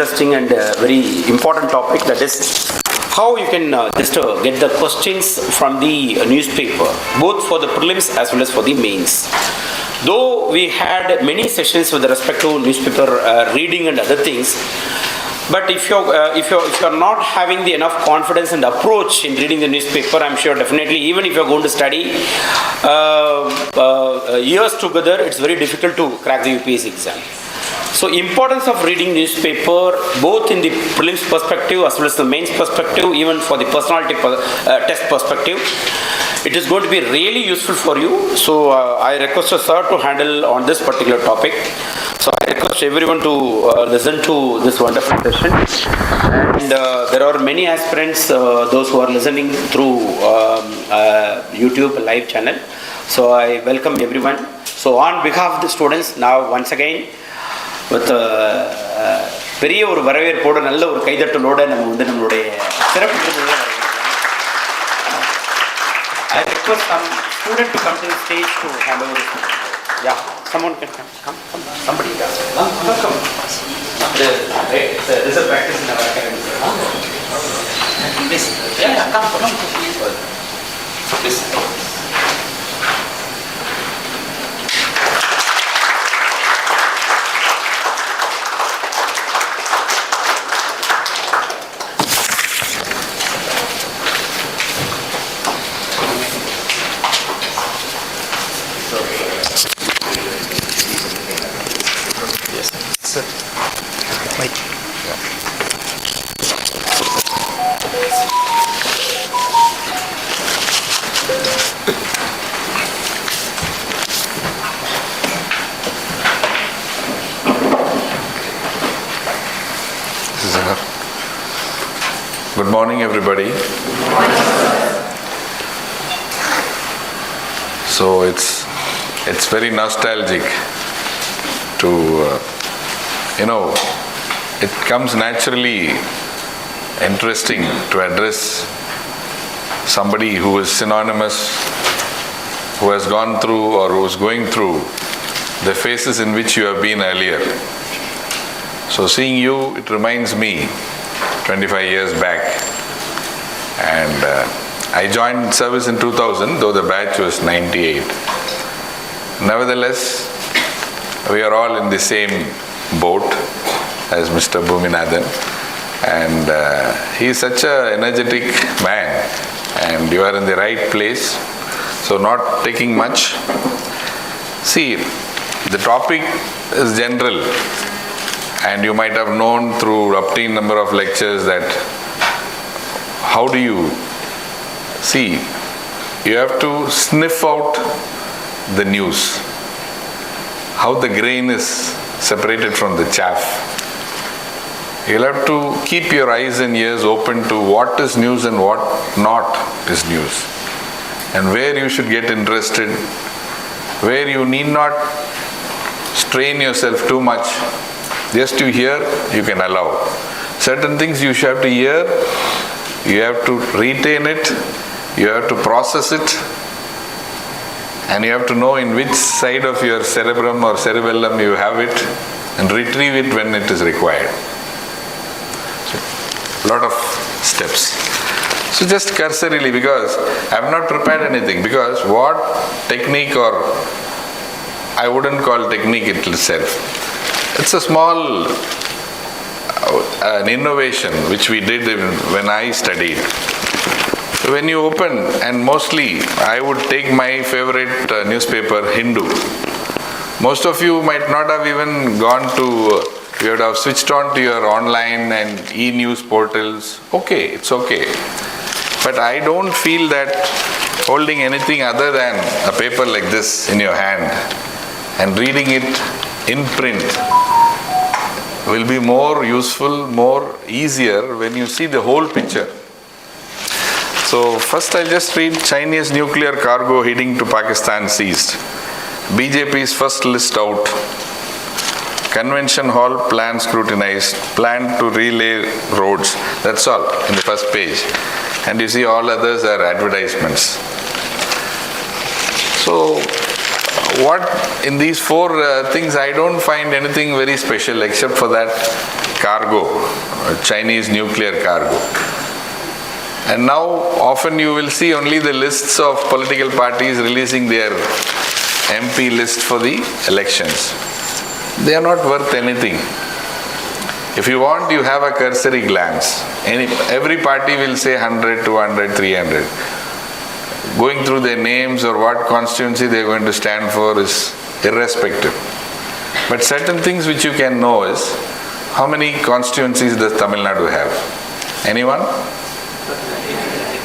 interesting and very important topic, that is how you can just get the questions from the newspaper, both for the prelims as well as for the mains. Though we had many sessions with respect to newspaper reading and other things, but if you're not having the enough confidence and approach in reading the newspaper, I'm sure definitely even if you're going to study years together, it's very difficult to crack the UPSC exam. So importance of reading newspaper, both in the prelims perspective as well as the mains perspective, even for the personality test perspective, it is going to be really useful for you. So I request sir to handle on this particular topic. So I request everyone to listen to this wonderful session. And there are many aspirants, those who are listening through YouTube live channel. So I welcome everyone. So on behalf of the students, now once again, with பெரிய ஒரு வரவேற்போடு நல்ல ஒரு கைதட்டலோடு நம்ம வந்து நம்மளுடைய சிறப்பு I request some student to come to the stage to hand over this. Yeah, someone can come. Somebody does. Come. There's a practice in our academy. Yeah, come. Please. Good morning, everybody. So it's very nostalgic to it comes naturally interesting to address somebody who is synonymous, who has gone through or who is going through the phases in which you have been earlier. So seeing you, it reminds me 25 years back, and I joined service in 2000, though the batch was 98. Nevertheless, we are all in the same boat as Mr. Bhuminathan, and he is such an energetic man, and you are in the right place, so not taking much. See, the topic is general, and you might have known through obtained number of lectures that how do you see, you have to sniff out the news, how the grain is separated from the chaff. You'll have to keep your eyes and ears open to what is news and what not is news, and where you should get interested, where you need not strain yourself too much. Just to hear, you can allow. Certain things you should have to hear, you have to retain it, you have to process it, and you have to know in which side of your cerebrum or cerebellum you have it, and retrieve it when it is required. So, a lot of steps. So just cursorily, because I have not prepared anything, because what technique, or I wouldn't call technique itself. It's a small an innovation which we did when I studied. When you open, and mostly I would take my favorite newspaper, Hindu. Most of you might not have even gone to, you would have switched on to your online and e-news portals. Okay, it's okay. But I don't feel that holding anything other than a paper like this in your hand and reading it in print will be more useful, more easier when you see the whole picture. So first I'll just read: Chinese nuclear cargo heading to Pakistan seized. BJP's first list out. Convention hall plan scrutinized. Plan to relay roads. That's all in the first page. And you see all others are advertisements. So what in these four things, I don't find anything very special except for that cargo, Chinese nuclear cargo. And now often you will see only the lists of political parties releasing their MP list for the elections. They are not worth anything. If you want, you have a cursory glance. Every party will say 100, 200, 300. Going through their names or what constituency they are going to stand for is irrespective. But certain things which you can know is, how many constituencies does Tamil Nadu have? Anyone?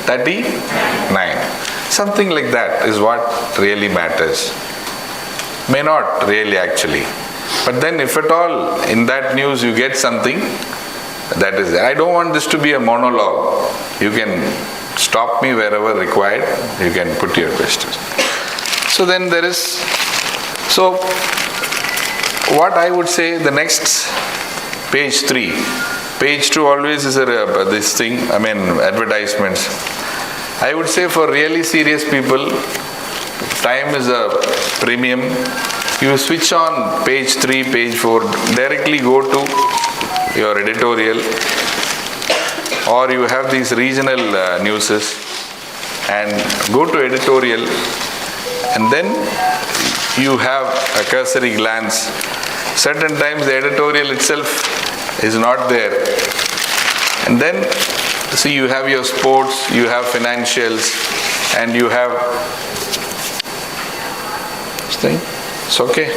39. Something like that is what really matters. May not really actually. But then if at all in that news you get something, that is there. I don't want this to be a monologue. You can stop me wherever required. You can put your questions. So then there is, so what I would say, the next page 3. Page 2 always is this thing, advertisements. I would say for really serious people, time is a premium. You switch on page 3, page 4, directly go to your editorial, or you have these regional newses, and go to editorial, and then you have a cursory glance. Certain times the editorial itself is not there. And then, see, you have your sports, you have financials, and you have this thing. It's okay.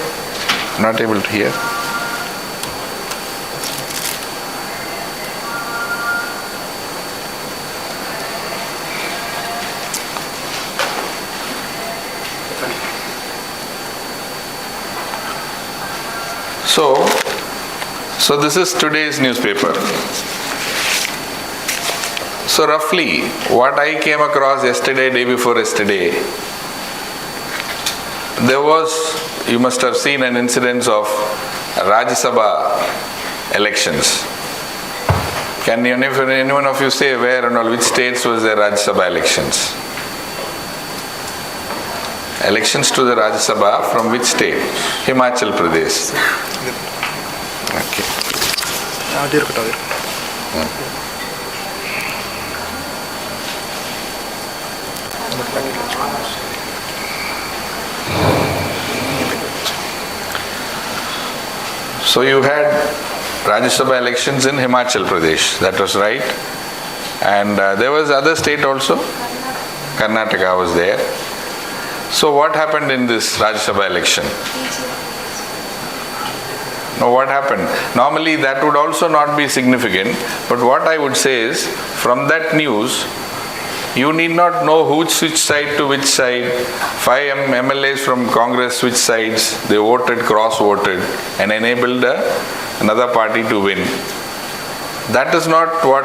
I'm not able to hear. So this is today's newspaper. So roughly, what I came across yesterday, day before yesterday, there was, you must have seen an incidence of Rajya Sabha elections. Can anyone of you say where and all, which states was the Rajya Sabha elections? Elections to the Rajya Sabha from which state? Himachal Pradesh. Okay. So you had Rajya Sabha elections in Himachal Pradesh, that was right. And there was other state also, Karnataka was there. So what happened in this Rajya Sabha election? Now what happened? Normally that would also not be significant, but what I would say is, from that news, you need not know which side to which side. 5 MLAs from Congress switched sides, they voted, cross-voted, and enabled another party to win. That is not what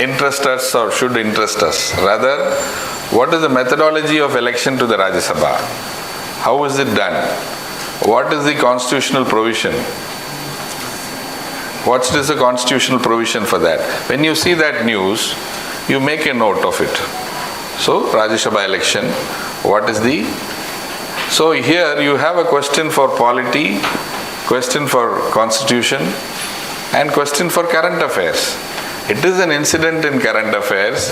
interests us or should interest us. Rather, what is the methodology of election to the Rajya Sabha? How is it done? What is the constitutional provision? What is the constitutional provision for that? When you see that news, you make a note of it. So, Rajya Sabha election, what is the... So here you have a question for polity, question for constitution, and question for current affairs. It is an incident in current affairs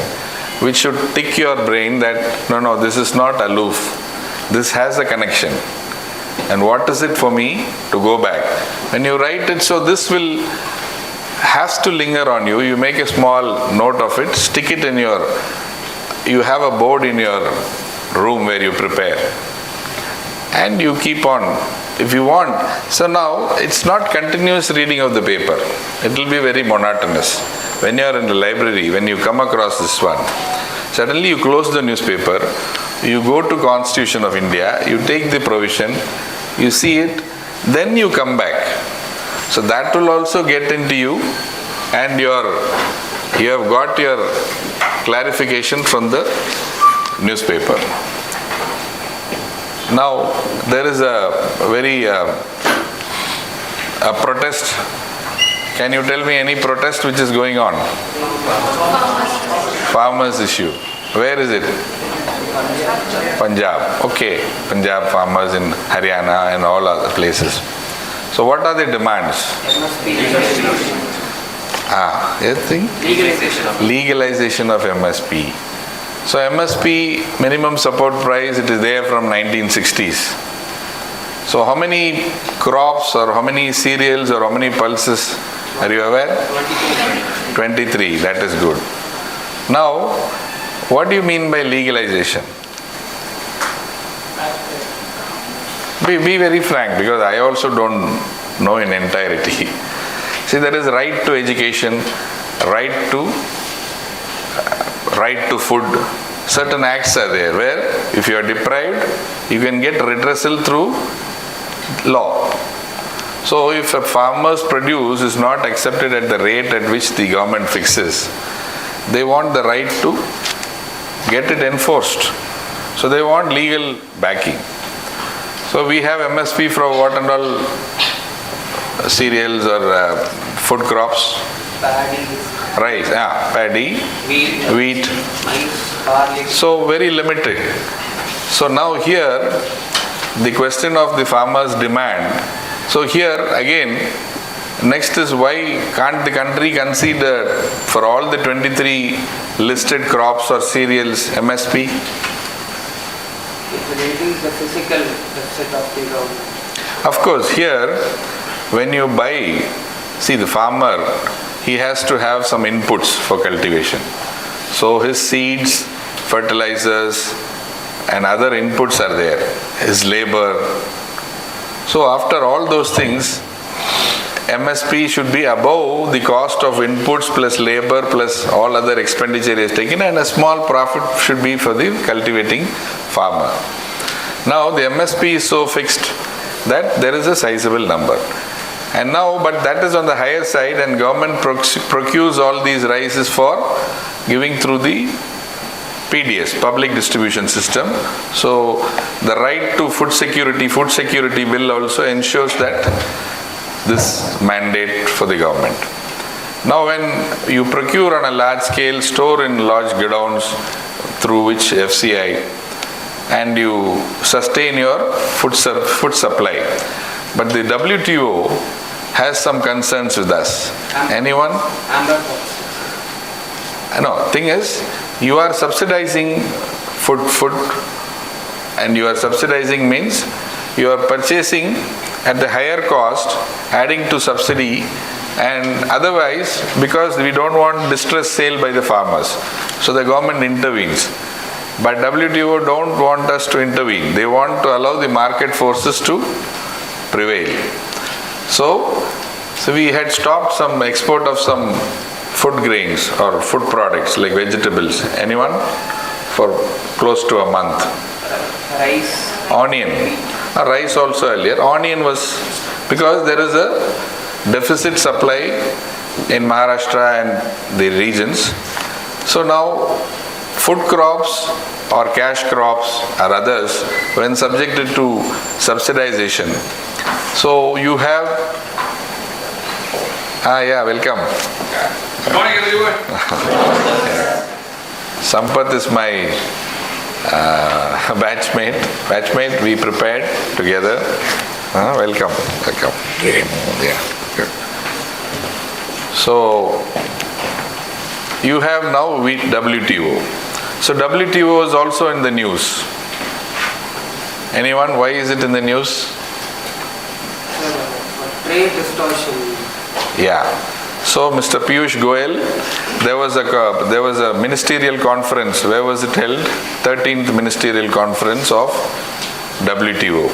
which should tick your brain that, no, this is not aloof. This has a connection. And what is it for me to go back? When you write it, so this has to linger on you. You make a small note of it, stick it in you have a board in your room where you prepare. And you keep on, if you want. So now, it's not continuous reading of the paper. It will be very monotonous. When you are in the library, when you come across this one, suddenly you close the newspaper, you go to Constitution of India, you take the provision, you see it, then you come back. So that will also get into you, and you have got your clarification from the newspaper. Now, there is a protest. Can you tell me any protest which is going on? Farmers issue. Where is it? Punjab. Okay, Punjab farmers in Haryana and all other places. So what are the demands? You think? Legalization of MSP. So MSP, minimum support price, it is there from 1960s. So how many crops or how many cereals or how many pulses are you aware? 23, that is good. Now, what do you mean by legalization? Be very frank, because I also don't know in entirety. See, there is right to education, right to food. Certain acts are there where if you are deprived, you can get redressal through law. So if a farmer's produce is not accepted at the rate at which the government fixes, they want the right to get it enforced. So they want legal backing. So we have MSP for what and all cereals or food crops? Rice, paddy, wheat. So very limited. So now here, the question of the farmer's demand. So here again, next is why can't the country consider for all the 23 listed crops or cereals MSP? It reduces the physical deficit of the government. Of course, here when you buy, see the farmer, he has to have some inputs for cultivation. So his seeds, fertilizers and other inputs are there, his labor. So after all those things, MSP should be above the cost of inputs plus labor plus all other expenditure is taken, and a small profit should be for the cultivating farmer. Now the MSP is so fixed that there is a sizable number. And now, but that is on the higher side, and government procures all these rices for giving through the PDS, public distribution system. So the right to food security bill also ensures that this mandate for the government. Now when you procure on a large scale, store in large godowns through which FCI, and you sustain your food supply. But the WTO has some concerns with us. Anyone? No, thing is, you are subsidizing food, and you are subsidizing means you are purchasing at the higher cost, adding to subsidy, and otherwise, because we don't want distress sale by the farmers, so the government intervenes. But WTO don't want us to intervene. They want to allow the market forces to prevail. So we had stopped some export of some food grains or food products like vegetables. Anyone? For close to a month. Rice. Onion. Rice also earlier. Onion was because there is a deficit supply in Maharashtra and the regions. So now food crops or cash crops or others when subjected to subsidization. So you have, welcome. Good morning everyone. Sampath is my batchmate, we prepared together. Welcome. Yeah, good. So you have now WTO. So WTO is also in the news. Anyone? Why is it in the news? Trade distortion. Yeah. So Mr. Piyush Goyal, there was a ministerial conference. Where was it held? 13th ministerial conference of WTO.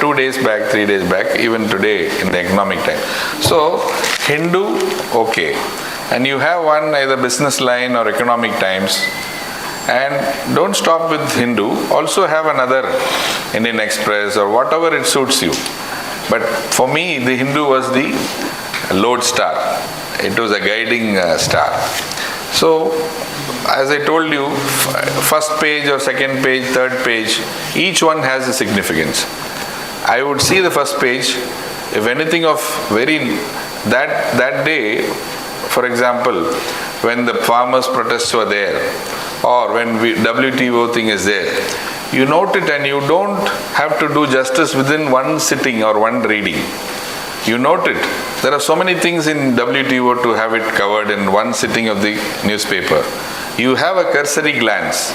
2 days back, 3 days back, even today in the economic time. So Hindu, okay. And you have one either business line or economic times. And don't stop with Hindu. Also have another Indian Express or whatever it suits you. But for me, the Hindu was the lodestar. It was a guiding star. So, as I told you, first page or second page, third page, each one has a significance. I would see the first page, if anything of that day, for example, when the farmers' protests were there, or when WTO thing is there. You note it and you don't have to do justice within one sitting or one reading. You note it. There are so many things in WTO to have it covered in one sitting of the newspaper. You have a cursory glance.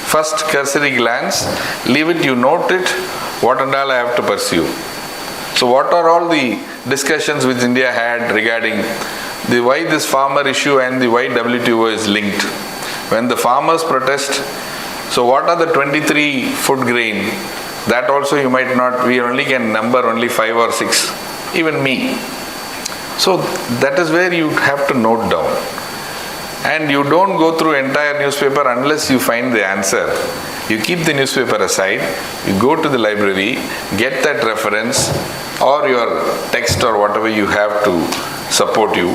First cursory glance, leave it, you note it, what and all I have to pursue. So what are all the discussions which India had regarding the why this farmer issue and the why WTO is linked? When the farmers protest, so what are the 23 food grain? That also you might not, we only can number only 5 or 6, even me. So that is where you have to note down. And you don't go through entire newspaper unless you find the answer. You keep the newspaper aside, you go to the library, get that reference or your text or whatever you have to support you,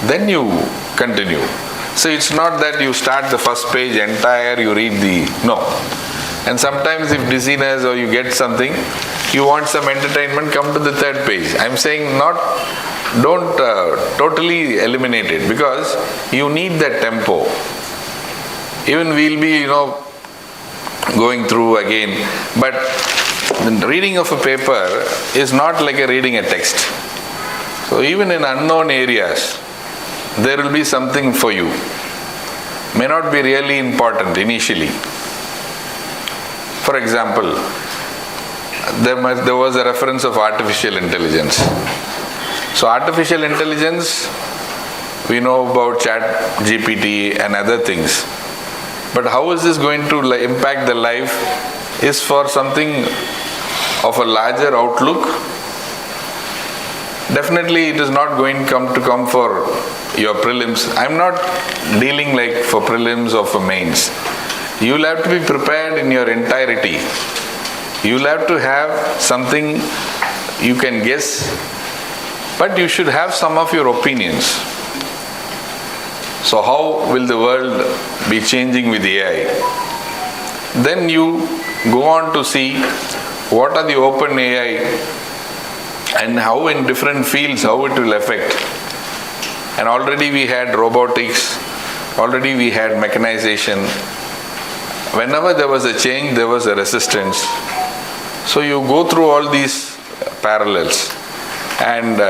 then you continue. So it's not that you start the first page entire, you read no. And sometimes if dizziness or you get something, you want some entertainment, come to the third page. I'm saying don't totally eliminate it, because you need that tempo. Even we'll be, going through again, but the reading of a paper is not like reading a text. So even in unknown areas, there will be something for you. May not be really important initially. For example, there was a reference of artificial intelligence. So artificial intelligence, we know about Chat GPT and other things. But how is this going to impact the life is for something of a larger outlook. Definitely it is not going to come for your prelims. I'm not dealing like for prelims or for mains. You will have to be prepared in your entirety. You will have to have something you can guess, but you should have some of your opinions. So how will the world be changing with AI? Then you go on to see what are the open AI and how in different fields, how it will affect. And already we had robotics, already we had mechanization. Whenever there was a change, there was a resistance. So you go through all these parallels. And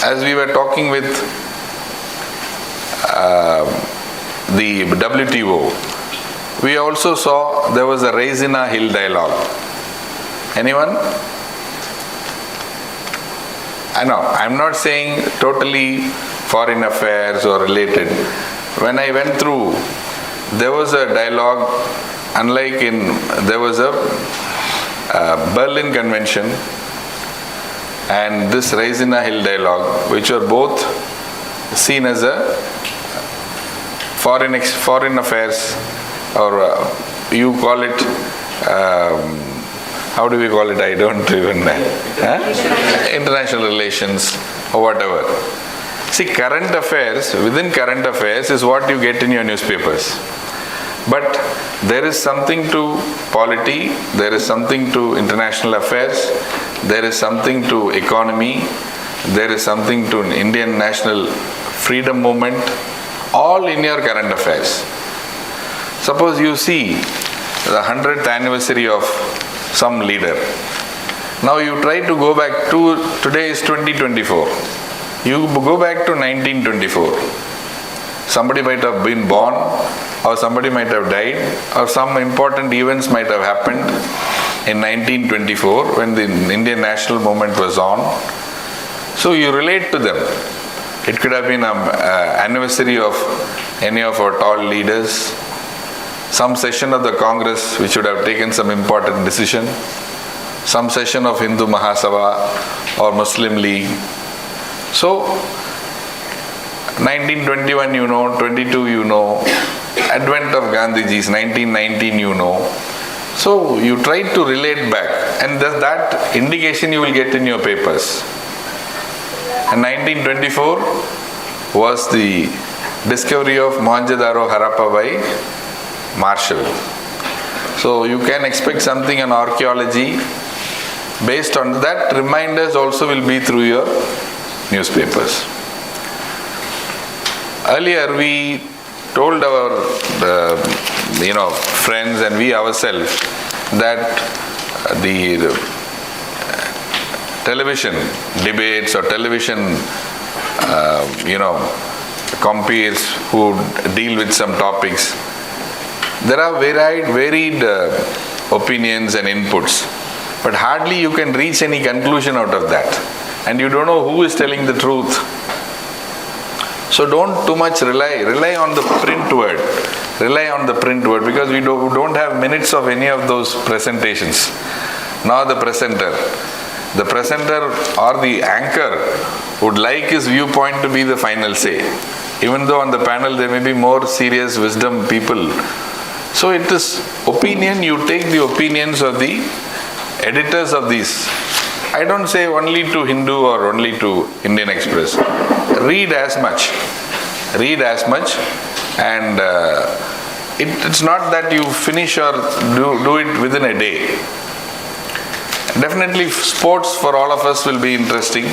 as we were talking with the WTO, we also saw there was a Raisina Hill dialogue. Anyone? I know, I'm not saying totally foreign affairs or related. When I went through, there was a dialogue, unlike there was a Berlin Convention and this Raisina Hill dialogue, which were both seen as a foreign affairs, or you call it, how do we call it? I don't even know. International relations or whatever. See, current affairs, within current affairs is what you get in your newspapers. But there is something to polity, there is something to international affairs, there is something to economy, there is something to Indian national freedom movement, all in your current affairs. Suppose you see the 100th anniversary of some leader. Now you try to go back to, today is 2024. You go back to 1924. Somebody might have been born, or somebody might have died, or some important events might have happened in 1924 when the Indian national movement was on. So you relate to them. It could have been an anniversary of any of our tall leaders, some session of the Congress which would have taken some important decision, some session of Hindu Mahasabha or Muslim League. So 1921 you know, 22 you know, advent of Gandhiji's 1919 you know. So you try to relate back, and that indication you will get in your papers. And 1924 was the discovery of Mohenjo-daro Harappa by Marshall. So you can expect something on archaeology. Based on that, reminders also will be through your newspapers. earlier we told our friends and we ourselves that the television debates or television compeers who deal with some topics, there are varied opinions and inputs, but hardly you can reach any conclusion out of that, and you don't know who is telling the truth. So don't too much rely on the print word. Rely on the print word, because we don't have minutes of any of those presentations. Nor the presenter. The presenter or the anchor would like his viewpoint to be the final say. Even though on the panel there may be more serious wisdom people. So it is opinion, you take the opinions of the editors of these. I don't say only to Hindu or only to Indian Express. Read as much. Read as much, and it's not that you finish or do it within a day. Definitely sports for all of us will be interesting,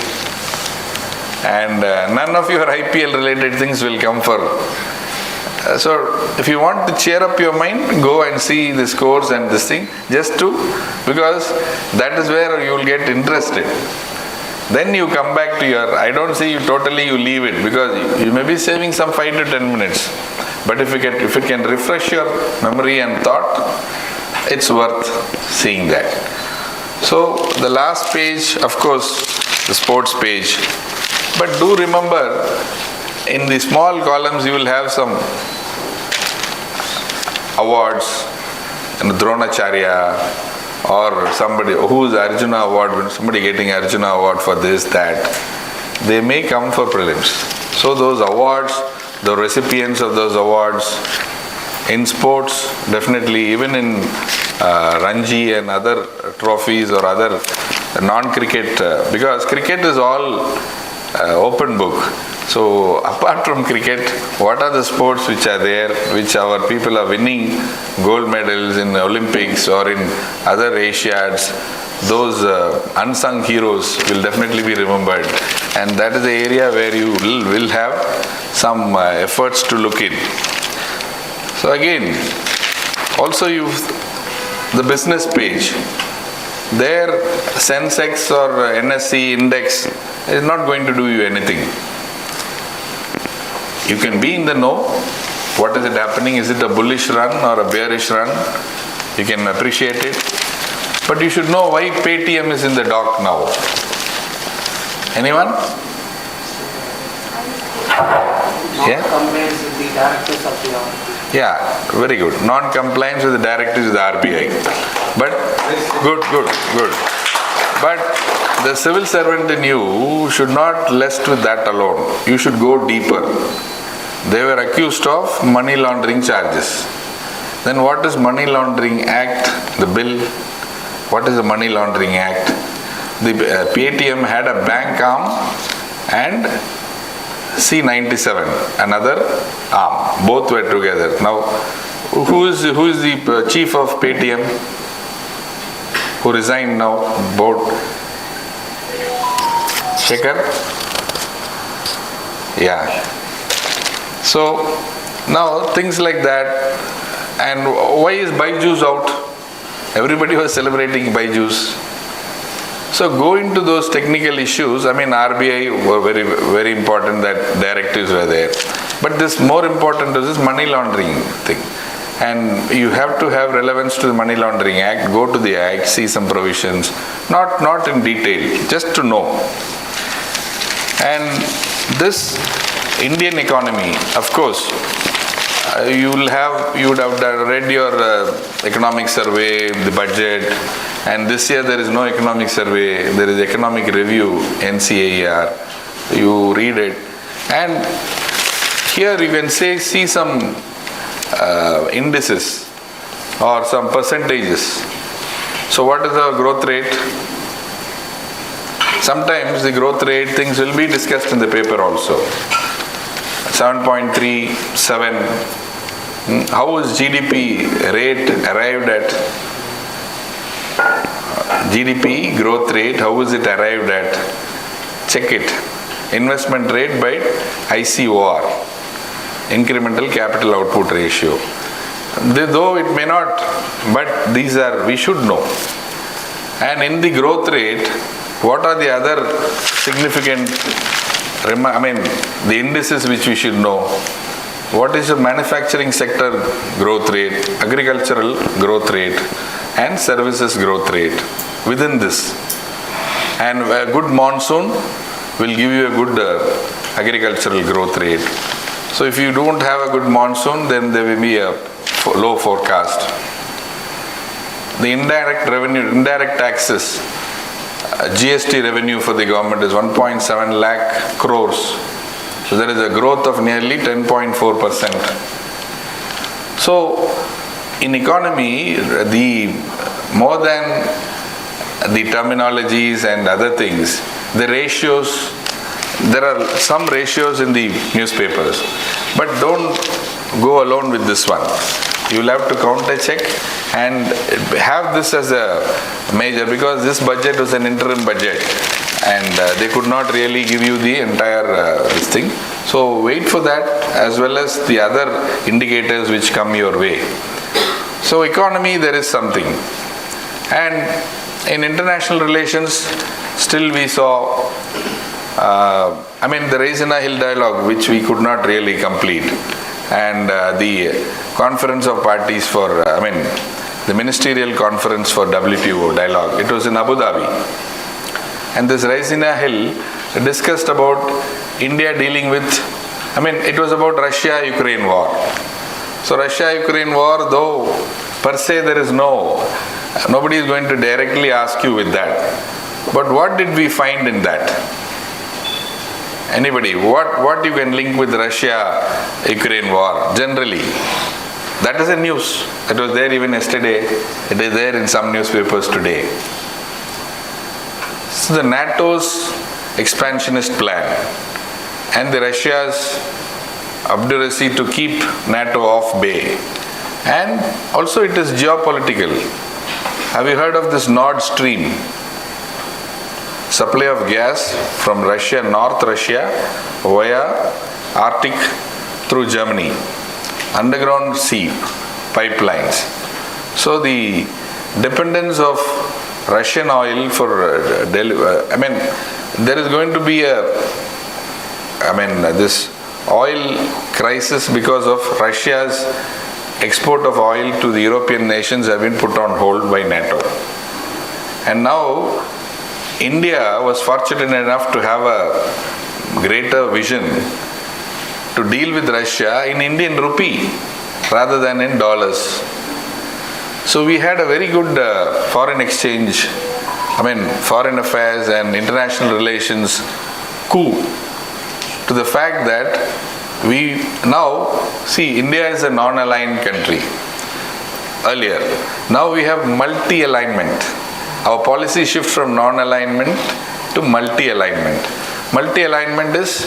and none of your IPL related things will come for. So if you want to cheer up your mind, go and see the scores and this thing, because that is where you will get interested. Then you come back to I don't say you leave it, because you may be saving some 5 to 10 minutes. But if it can refresh your memory and thought, it's worth seeing that. So the last page, of course, the sports page. But do remember, in the small columns you will have some awards, Dronacharya, or somebody who's Arjuna award, somebody getting Arjuna award for this, that. They may come for prelims. So those awards, the recipients of those awards, in sports, definitely, even in Ranji and other trophies or other non-cricket, because cricket is all open book. So apart from cricket, what are the sports which are there, which our people are winning gold medals in Olympics or in other Asiads? Those unsung heroes will definitely be remembered, and that is the area where you will have some efforts to look in. So again, also the business page, there Sensex or NSE index is not going to do you anything. You can be in the know. What is it happening? Is it a bullish run or a bearish run? You can appreciate it. But you should know why Paytm is in the dock now. Anyone? Non-compliance with the directives of the RBI. Yeah, very good. Non-compliance with the directives of the RBI. But good. But the civil servant in you should not rest with that alone. You should go deeper. They were accused of money laundering charges. Then what is Money Laundering Act, the bill? What is the Money Laundering Act? The Paytm had a bank arm and C97, another arm. Both were together. Now, who is the chief of Paytm? Who resigned now? Board. Shekhar? Yeah. So, now things like that. And why is Byju's out? Everybody was celebrating Byju's. So go into those technical issues. I mean, RBI were very, very important that directives were there. But this more important is this money laundering thing. And you have to have relevance to the Money Laundering Act. Go to the Act, see some provisions. Not in detail, just to know. And this Indian economy, of course, you would have read your economic survey, the budget, and this year there is no economic survey, there is economic review, NCAER. You read it, and here you can see some indices or some percentages. So what is the growth rate? Sometimes the growth rate things will be discussed in the paper also. 7.37. How is GDP rate arrived at? GDP growth rate, how is it arrived at? Check it. Investment rate by ICOR. incremental capital output ratio. Though it may not, but these are, we should know. And in the growth rate, what are the other significant, the indices which we should know? What is the manufacturing sector growth rate, agricultural growth rate, and services growth rate within this? And a good monsoon will give you a good agricultural growth rate. So if you don't have a good monsoon, then there will be a low forecast. The indirect revenue, indirect taxes, GST revenue for the government is 1.7 lakh crores. So there is a growth of nearly 10.4%. So in economy, more than the terminologies and other things, the ratios, there are some ratios in the newspapers, but don't go alone with this one. You will have to counter check and have this as a major, because this budget was an interim budget and they could not really give you the entire this thing. So wait for that, as well as the other indicators which come your way. So economy, there is something. And in international relations, still we saw the Raisina Hill dialogue, which we could not really complete, and the conference of parties for, the ministerial conference for WTO dialogue, it was in Abu Dhabi. And this Raisina Hill discussed about India dealing with, it was about Russia-Ukraine war. So Russia-Ukraine war, though per se there is nobody is going to directly ask you with that. But what did we find in that? Anybody? What you can link with Russia-Ukraine war generally? That is a news. It was there even yesterday. It is there in some newspapers today. So the NATO's expansionist plan and the Russia's obduracy to keep NATO off bay. And also it is geopolitical. Have you heard of this Nord Stream? Supply of gas from Russia, North Russia, via Arctic through Germany. Underground sea pipelines. So the dependence of Russian oil for there is going to be this oil crisis because of Russia's export of oil to the European nations have been put on hold by NATO. And now India was fortunate enough to have a greater vision to deal with Russia in Indian rupee rather than in dollars. So we had a very good foreign exchange, foreign affairs and international relations coup, to the fact that we now, see, India is a non-aligned country earlier. Now we have multi-alignment. Our policy shifts from non-alignment to multi-alignment. Multi-alignment is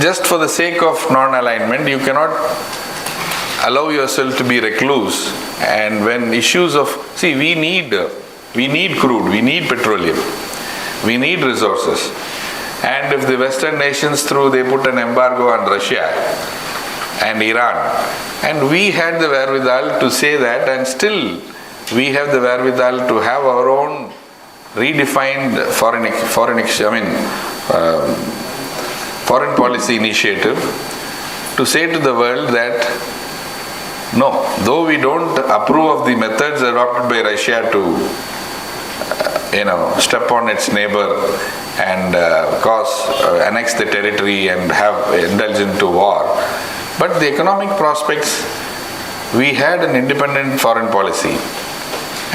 just for the sake of non-alignment. You cannot allow yourself to be recluse. And when issues of, we need crude, we need petroleum, we need resources. And if the Western nations they put an embargo on Russia and Iran, and we had the wherewithal to say that, and still we have the wherewithal to have our own redefined foreign policy initiative to say to the world that no, though we don't approve of the methods adopted by Russia to step on its neighbor and annex the territory and indulge into war, but the economic prospects, we had an independent foreign policy.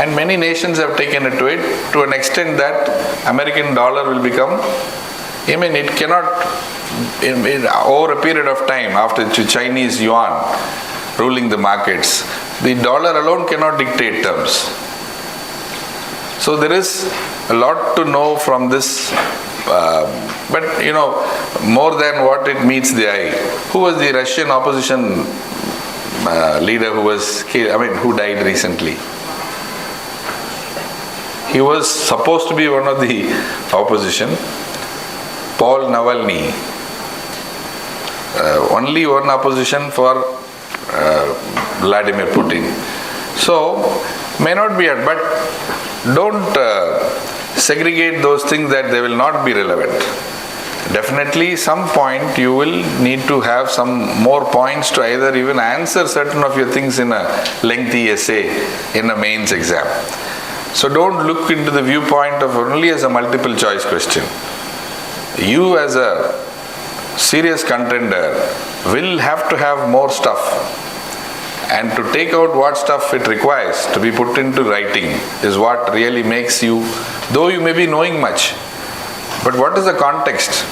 And many nations have taken it to an extent that American dollar will become, it cannot, over a period of time, after the Chinese yuan ruling the markets, the dollar alone cannot dictate terms. So there is a lot to know from this, but more than what it meets the eye. Who was the Russian opposition leader who died recently? He was supposed to be one of the opposition, Paul Navalny. only one opposition for Vladimir Putin. So, may not be, but don't segregate those things that they will not be relevant. Definitely some point you will need to have some more points to either even answer certain of your things in a lengthy essay in a mains exam. So don't look into the viewpoint of only as a multiple choice question. You as a serious contender will have to have more stuff, and to take out what stuff it requires to be put into writing is what really makes you, though you may be knowing much, but what is the context?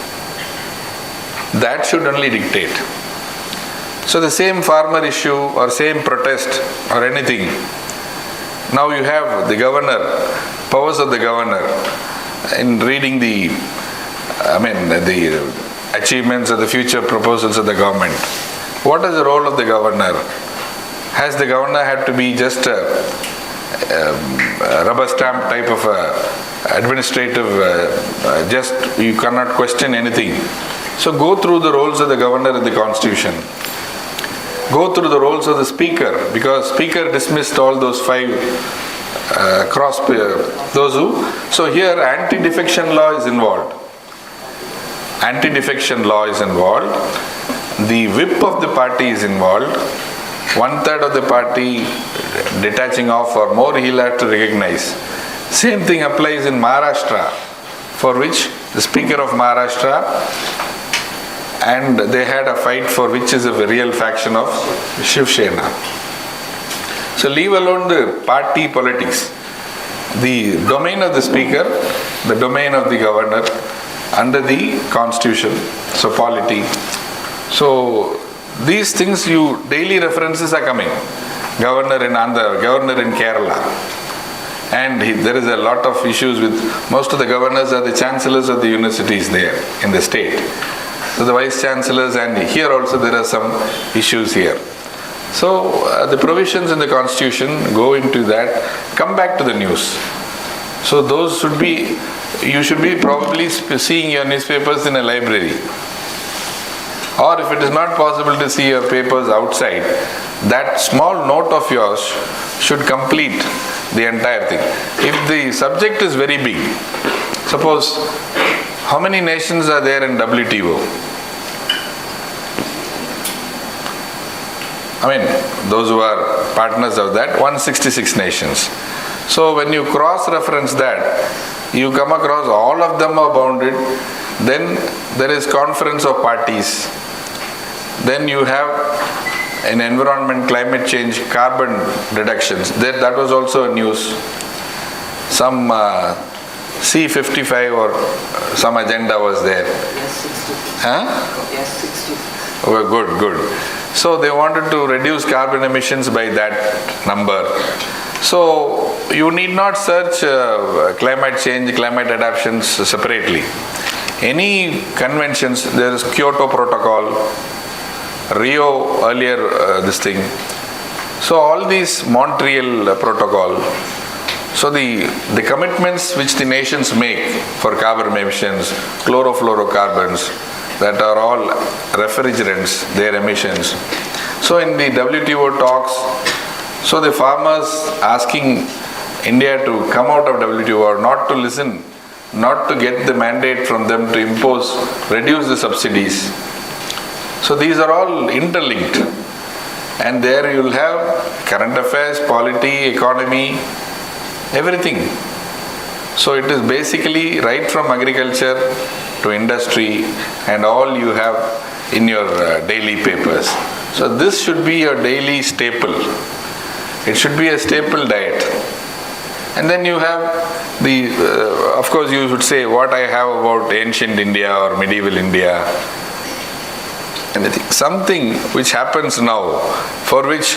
That should only dictate. So the same farmer issue or same protest or anything, now you have the governor, powers of the governor in reading the achievements of the future proposals of the government. What is the role of the governor? Has the governor had to be just a rubber stamp type of administrative, just you cannot question anything? So go through the roles of the governor in the constitution. Go through the roles of the speaker, because speaker dismissed all those 5 those who. So here anti-defection law is involved. Anti-defection law is involved. The whip of the party is involved. 1/3 of the party detaching off or more, he'll have to recognize. Same thing applies in Maharashtra, for which the speaker of Maharashtra, and they had a fight for which is a real faction of Shiv Sena. So leave alone the party politics. The domain of the speaker, the domain of the governor, under the constitution, so polity. So these things, daily references are coming. Governor in Andhra, governor in Kerala. And there is a lot of issues with, most of the governors are the chancellors of the universities there in the state. So the vice chancellors, and here also there are some issues here. So the provisions in the constitution go into that. Come back to the news. So those should be, you should be probably seeing your newspapers in a library. Or if it is not possible to see your papers outside, that small note of yours should complete the entire thing. If the subject is very big, suppose, how many nations are there in WTO? Those who are partners of that, 166 nations. So when you cross-reference that, you come across all of them are bounded. Then there is conference of parties. Then you have in environment, climate change, carbon reductions. That was also a news. Some C55 or some agenda was there. Yes, 60. Huh? Yes, 60. Oh, good. So they wanted to reduce carbon emissions by that number. So you need not search climate change, climate adaptations separately. Any conventions, there is Kyoto Protocol, Rio earlier this thing. So all these Montreal Protocol. So the commitments which the nations make for carbon emissions, chlorofluorocarbons, that are all refrigerants, their emissions. So in the WTO talks, so the farmers asking India to come out of WTO or not to listen, not to get the mandate from them to impose, reduce the subsidies. So these are all interlinked. And there you will have current affairs, polity, economy, everything. So it is basically right from agriculture to industry and all you have in your daily papers. So this should be your daily staple. It should be a staple diet. And then you have the, of course you should say what I have about ancient India or medieval India. Anything. Something which happens now, for which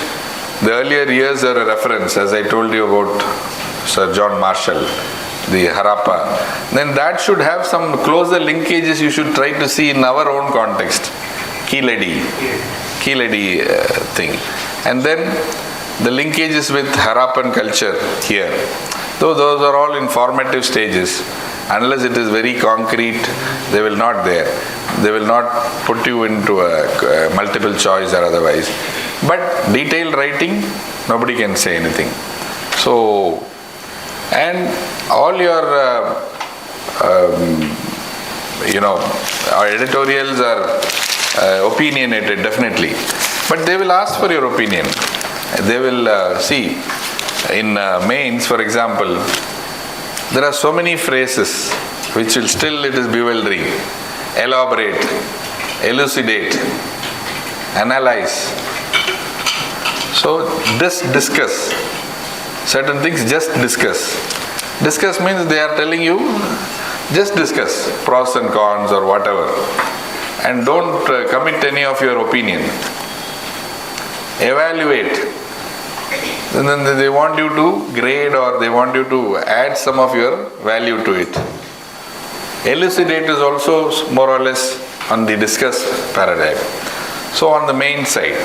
the earlier years are a reference, as I told you about Sir John Marshall, the Harappa, then that should have some closer linkages you should try to see in our own context. Keeladi thing. And then the linkages with Harappan culture here. Though those are all in formative stages, unless it is very concrete, they will not there. They will not put you into a multiple choice or otherwise. But detailed writing, nobody can say anything. So, and all your, our editorials are opinionated, definitely. But they will ask for your opinion. They will see. In mains, for example, there are so many phrases which will still, it is bewildering. Elaborate, elucidate, analyze. So just discuss. Certain things, just discuss. Discuss means they are telling you, just discuss pros and cons or whatever. And don't commit any of your opinion. Evaluate. And then they want you to grade or they want you to add some of your value to it. Elucidate is also more or less on the discuss paradigm. So on the main side.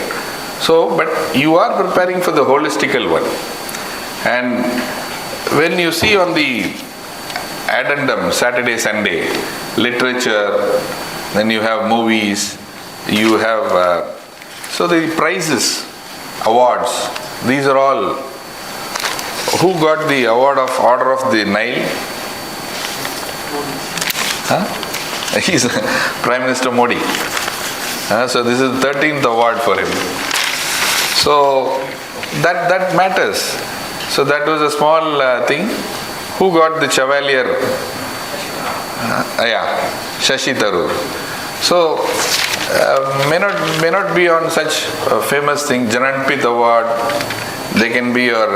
So, but you are preparing for the holistical one. And when you see on the addendum, Saturday, Sunday, literature, then you have movies, you have, so the prizes, awards, these are all, who got the award of Order of the Nile? Huh? He's Prime Minister Modi. So this is the 13th award for him. So that matters. So that was a small thing. Who got the Chevalier? Shashi Tharoor. So may not be on such famous thing. Jananpith Award. They can be your,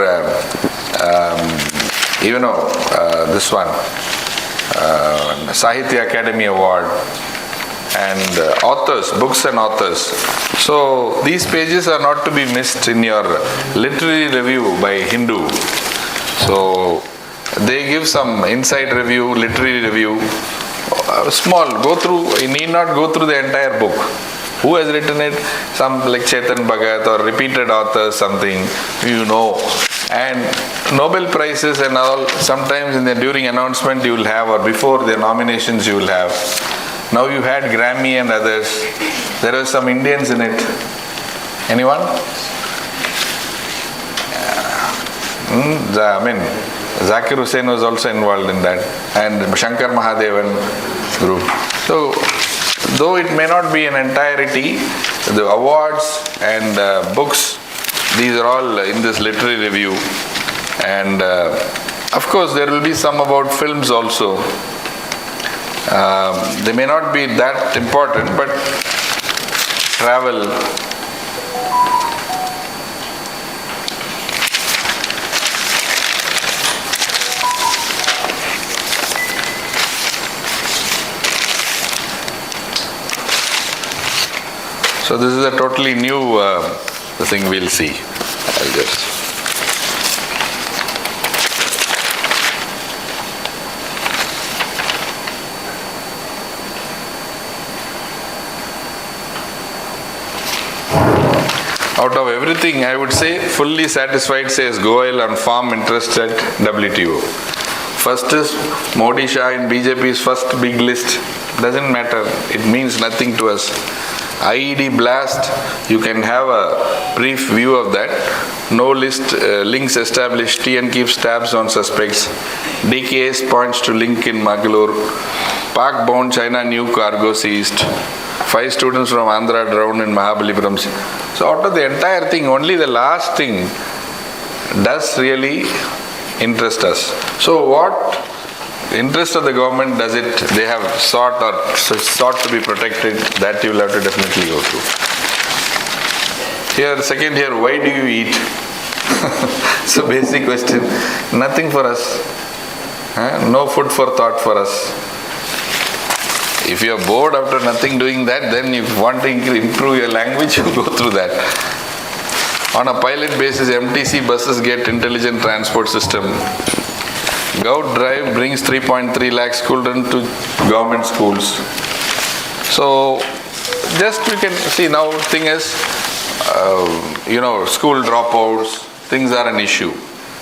this one, Sahitya Academy Award, and authors, books and authors. So these pages are not to be missed in your literary review by Hindu. So they give some inside review, literary review, small, go through, you need not go through the entire book. Who has written it? Some like Chetan Bhagat or repeated authors, something, And Nobel Prizes and all, sometimes during announcement you will have, or before the nominations you will have. Now you had Grammy and others. There are some Indians in it. Anyone? Zakir Hussain was also involved in that, and Shankar Mahadevan group. So, though it may not be an entirety, the awards and books, these are all in this literary review. And of course, there will be some about films also. They may not be that important, but travel. So this is a totally new thing we'll see. I'll just. Out of everything, I would say, fully satisfied says Goel on farm interest at WTO. First is Modi Shah in BJP's first big list. Doesn't matter. It means nothing to us. IED blast, you can have a brief view of that. No list, links established, TN keeps tabs on suspects. DKS points to link in Mangalore. Park bound China new cargo seized. 5 students from Andhra drowned in Mahabalipuram. So out of the entire thing, only the last thing does really interest us. So what interest of the government does it, they have sought to be protected, that you will have to definitely go through. Here, second here, why do you eat? So basic question, nothing for us. No food for thought for us. If you are bored after nothing doing that, then if you want to improve your language, you go through that. On a pilot basis, MTC buses get intelligent transport system. Gout Drive brings 3.3 lakh children to government schools. So, just we can see now, thing is, school dropouts, things are an issue.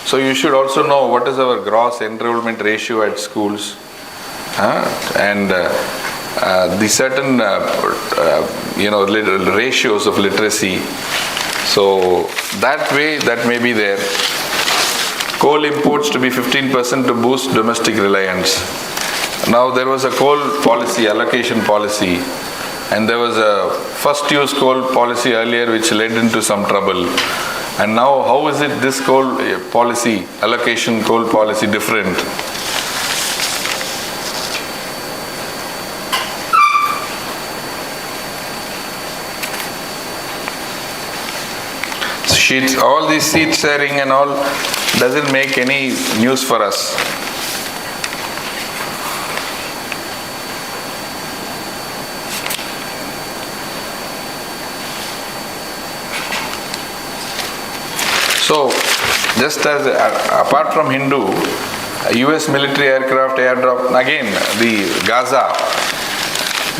So you should also know what is our gross enrollment ratio at schools. And the certain ratios of literacy. So that way, that may be there. Coal imports to be 15% to boost domestic reliance. Now there was a coal policy, allocation policy, and there was a first use coal policy earlier which led into some trouble. And now how is it this coal policy, allocation coal policy different? Sheets, all these seat sharing and all doesn't make any news for us. So, just as apart from Hindu, US military aircraft airdrop, again the Gaza,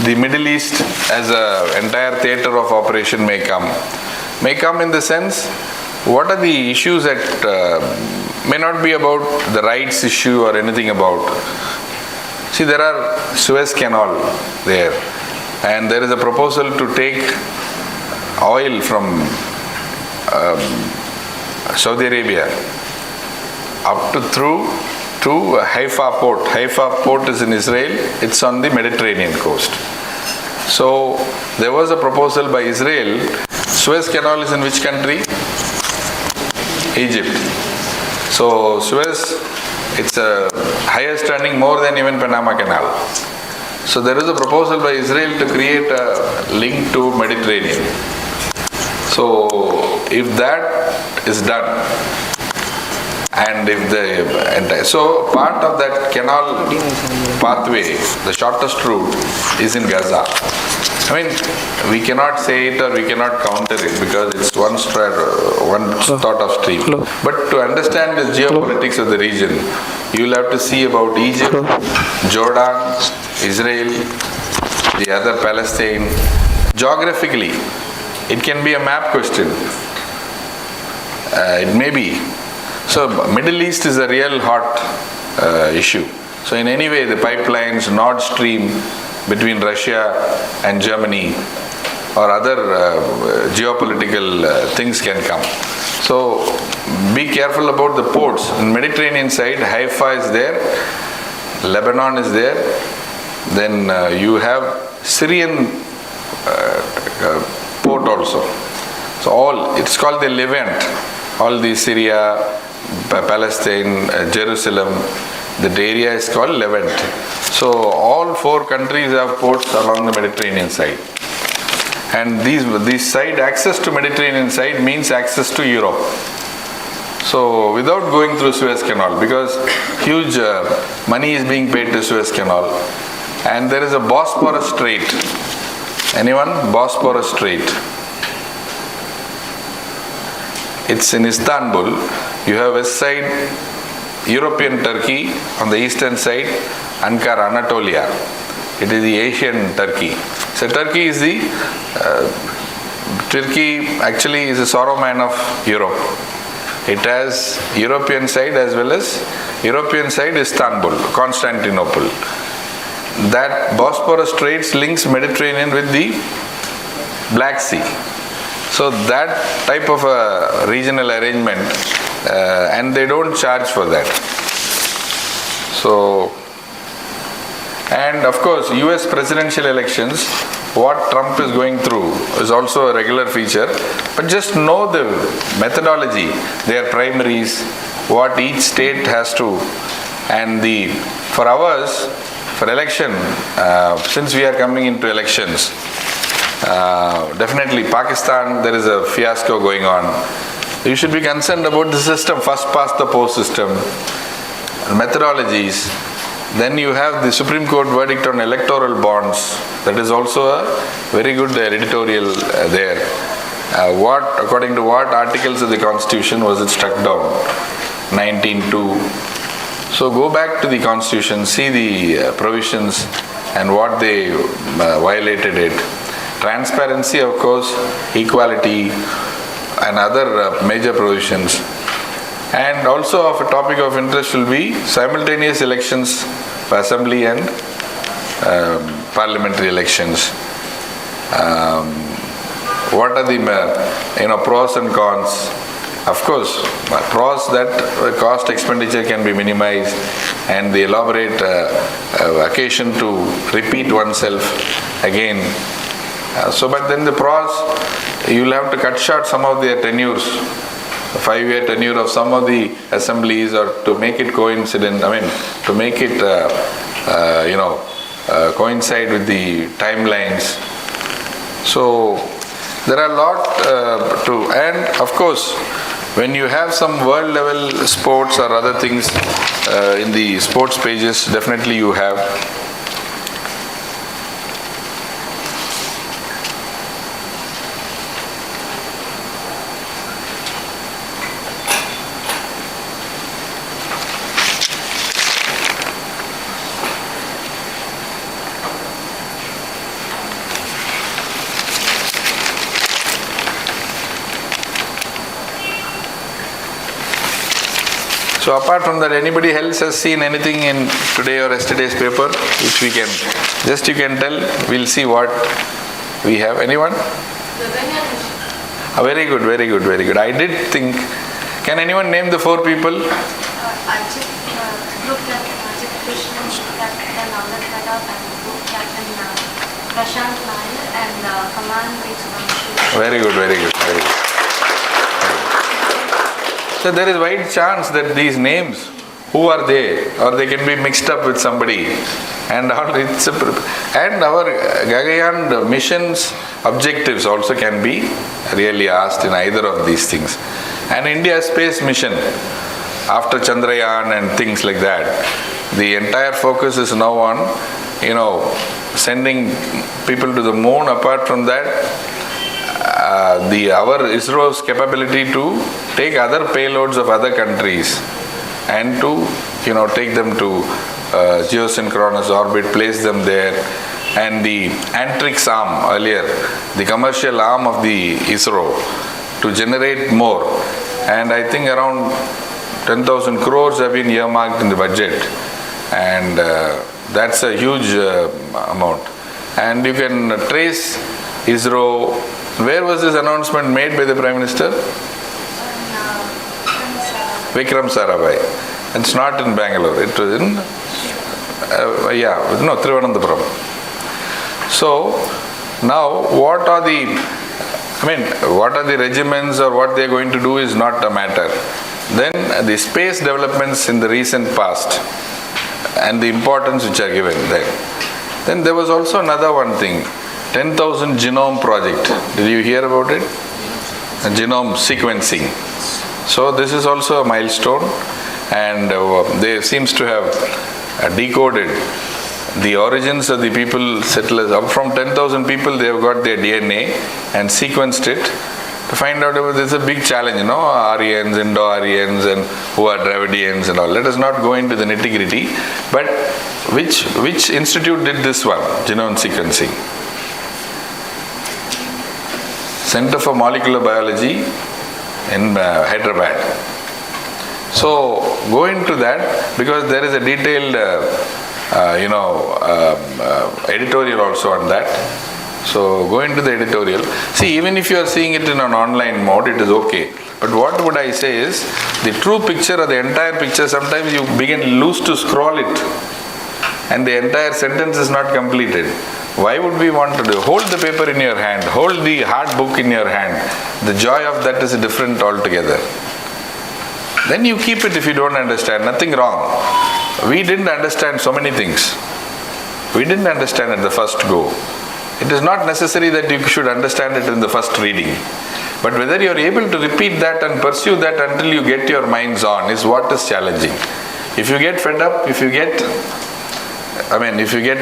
the Middle East as an entire theatre of operation may come. May come in the sense, what are the issues that may not be about the rights issue or anything about. See, there are Suez Canal there, and there is a proposal to take oil from Saudi Arabia up to through to Haifa port. Haifa port is in Israel, it's on the Mediterranean coast. So there was a proposal by Israel. Suez Canal is in which country? Egypt. So Suez, it's a higher standing more than even Panama Canal. So there is a proposal by Israel to create a link to Mediterranean. So if that is done, and if the entire, so part of that canal pathway, the shortest route is in Gaza. I mean, we cannot say it or we cannot counter it because it's one thought of stream. But to understand the geopolitics of the region, you will have to see about Egypt, Jordan, Israel, the other Palestine. Geographically, it can be a map question. It may be. So Middle East is a real hot issue. So in any way, the pipelines, Nord Stream between Russia and Germany or other geopolitical things can come. So be careful about the ports. In Mediterranean side, Haifa is there, Lebanon is there, then you have Syrian port also. So it's called the Levant, all the Syria, Palestine, Jerusalem, that area is called Levant. So all four countries have ports along the Mediterranean side. And these side, access to Mediterranean side means access to Europe. So without going through Suez Canal, because huge money is being paid to Suez Canal. And there is a Bosporus Strait. Anyone? Bosporus Strait. It's in Istanbul. You have west side European Turkey, on the eastern side Ankara, Anatolia. It is the Asian Turkey. So Turkey is Turkey actually is a sorrow man of Europe. It has European side as well as European side Istanbul, Constantinople. That Bosporus Straits links Mediterranean with the Black Sea. So that type of a regional arrangement, and they don't charge for that. So, and of course, US presidential elections, what Trump is going through is also a regular feature. But just know the methodology, their primaries, what each state has to, and for ours, for election, since we are coming into elections, definitely Pakistan, there is a fiasco going on. You should be concerned about the system, first past the post system, methodologies. Then you have the Supreme Court verdict on electoral bonds. That is also a very good editorial there. According to what articles of the Constitution was it struck down? 19.2. So go back to the Constitution, see the provisions and what they violated it. Transparency, of course, equality and other major provisions. And also of a topic of interest will be simultaneous elections for assembly and parliamentary elections. What are the pros and cons? Of course, pros that cost expenditure can be minimized and the elaborate occasion to repeat oneself again. But then the pros, you'll have to cut short some of their tenures, the 5-year tenure of some of the assemblies, or to make it coincident, to make it coincide with the timelines. So there are a lot and of course, when you have some world level sports or other things in the sports pages, definitely you have. So apart from that, anybody else has seen anything in today or yesterday's paper which we can, you can tell, we'll see what we have. Anyone? Very good, very good, very good. I did think, can anyone name the 4 people? Very good, very good, very good. So there is wide chance that these names, who are they, or they can be mixed up with somebody, and our Gagayaan mission's objectives also can be really asked in either of these things. And India space mission, after Chandrayaan and things like that, the entire focus is now on, sending people to the moon. Apart from that, our ISRO's capability to take other payloads of other countries and to take them to geosynchronous orbit, place them there, and the antrix arm earlier, the commercial arm of the ISRO, to generate more. And I think around 10,000 crores have been earmarked in the budget, and that's a huge amount. And you can trace ISRO. Where was this announcement made by the Prime Minister? Vikram Sarabhai. It's not in Bangalore. It was in Thiruvananthapuram. So now what are the regiments or what they are going to do is not a matter. Then the space developments in the recent past and the importance which are given there. Then there was also another one thing, 10,000 genome project. Did you hear about it? Genome sequencing. So this is also a milestone, and they seems to have decoded the origins of the people settlers. Up from 10,000 people, they have got their DNA and sequenced it to find out about this. Is a big challenge, Aryans, Indo-Aryans, and who are Dravidians and all. Let us not go into the nitty-gritty. But which institute did this one, genome sequencing? Center for Molecular Biology in Hyderabad. So go into that, because there is a detailed editorial also on that. So go into the editorial. See, even if you are seeing it in an online mode, it is okay. But what would I say is, the true picture or the entire picture, sometimes you lose to scroll it, and the entire sentence is not completed. Why would we want to do? Hold the paper in your hand, hold the hard book in your hand. The joy of that is different altogether. Then you keep it if you don't understand, nothing wrong. We didn't understand so many things. We didn't understand at the first go. It is not necessary that you should understand it in the first reading. But whether you are able to repeat that and pursue that until you get your minds on is what is challenging. If you get fed up, if you get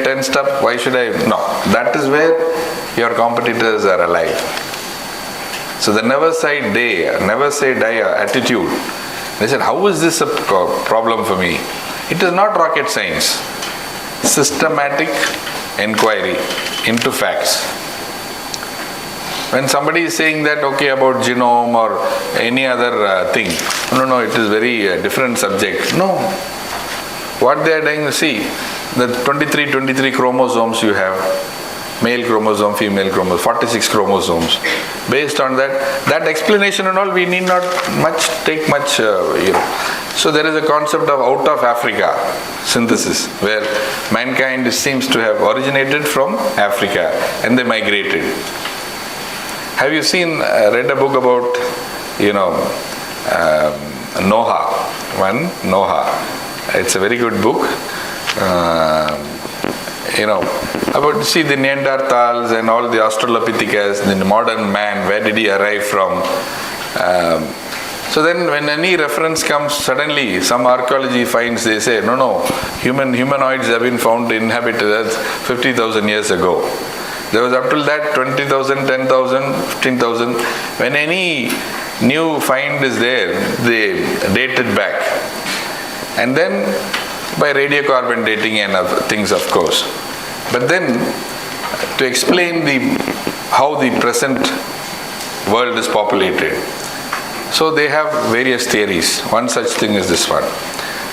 tensed up, why should I? No. That is where your competitors are alive. So the never say die attitude. They said, how is this a problem for me? It is not rocket science. Systematic inquiry into facts. When somebody is saying that, about genome or any other thing, no, it is very different subject. No. What they are doing, see, the 23 chromosomes you have, male chromosome, female chromosome, 46 chromosomes. Based on that explanation and all, we need not take much. So there is a concept of out of Africa synthesis, where mankind seems to have originated from Africa and they migrated. Have you read a book about, Noah? It's a very good book. About the Neanderthals and all the Australopithecus, the modern man, where did he arrive from? So then when any reference comes, suddenly some archaeology finds, they say, no, humanoids have been found to inhabit Earth 50,000 years ago. There was up till that 20,000, 10,000, 15,000. When any new find is there, they date it back. And then by radiocarbon dating and other things, of course. But then to explain how the present world is populated, so they have various theories. One such thing is this one.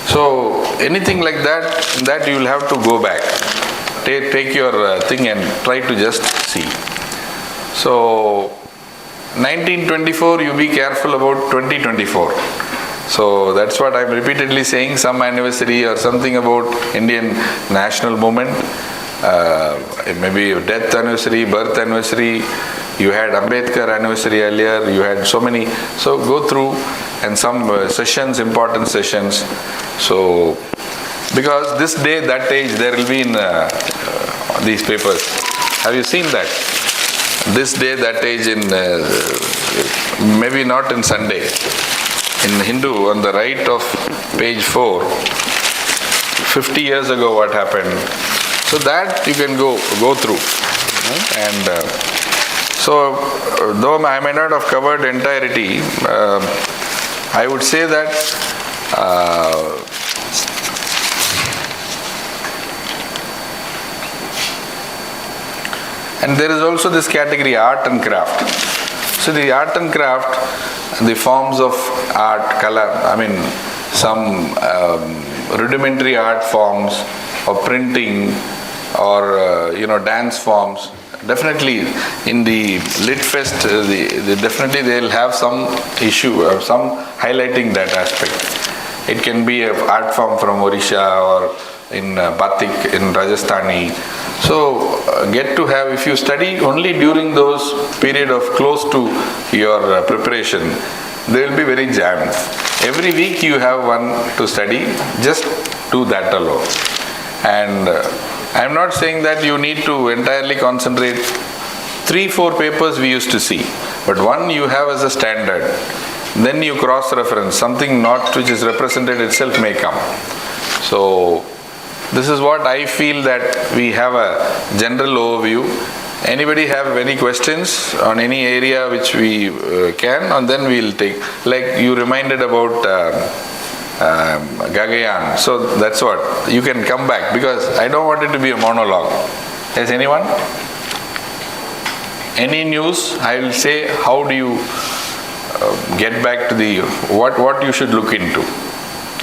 So anything like that you will have to go back. Take your thing and try to just see. So 1924, you be careful about 2024. So that's what I'm repeatedly saying, some anniversary or something about Indian national movement. Maybe death anniversary, birth anniversary. You had Ambedkar anniversary earlier. You had so many. So go through and some sessions, important sessions. So because this day, that age, there will be in these papers. Have you seen that? This day, that age in maybe not in Sunday. In Hindu, on the right of page 4, 50 years ago what happened. So that you can go through. And so, though I may not have covered entirety, I would say that and there is also this category, art and craft. So the art and craft, the forms of art, color, some rudimentary art forms or printing or dance forms. Definitely in the Lit Fest, definitely they'll have some issue or some highlighting that aspect. It can be an art form from Odisha or in Batik, in Rajasthani. So get to have, if you study only during those period of close to your preparation, they will be very jammed. Every week you have one to study, just do that alone. And I'm not saying that you need to entirely concentrate. 3-4 papers we used to see, but one you have as a standard. Then you cross-reference, something not which is represented itself may come. So this is what I feel, that we have a general overview. Anybody have any questions on any area which we can, and then we'll take, like you reminded about Gagayan. So that's what, you can come back, because I don't want it to be a monologue. Has anyone? Any news? I will say, how do you get back to the, what you should look into.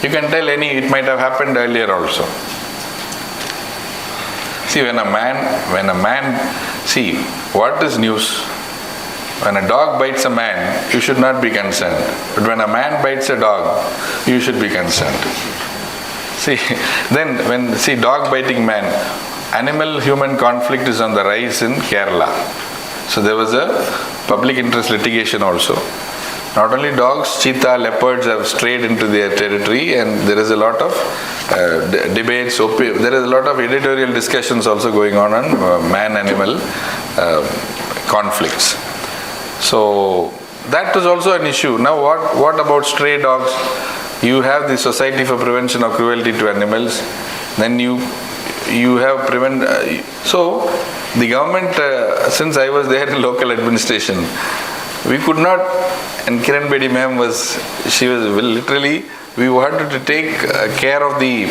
You can tell any, it might have happened earlier also. See, when a man, see, what is news? When a dog bites a man, you should not be concerned. But when a man bites a dog, you should be concerned. See, then dog biting man, animal-human conflict is on the rise in Kerala. So there was a public interest litigation also. Not only dogs, cheetah, leopards have strayed into their territory, and there is a lot of debates, there is a lot of editorial discussions also going on man-animal conflicts. So that was also an issue. Now what about stray dogs? You have the Society for Prevention of Cruelty to Animals. Then you have so the government, since I was there in local administration, we could not, and Kiran Bedi ma'am she was literally, we wanted to take care of the,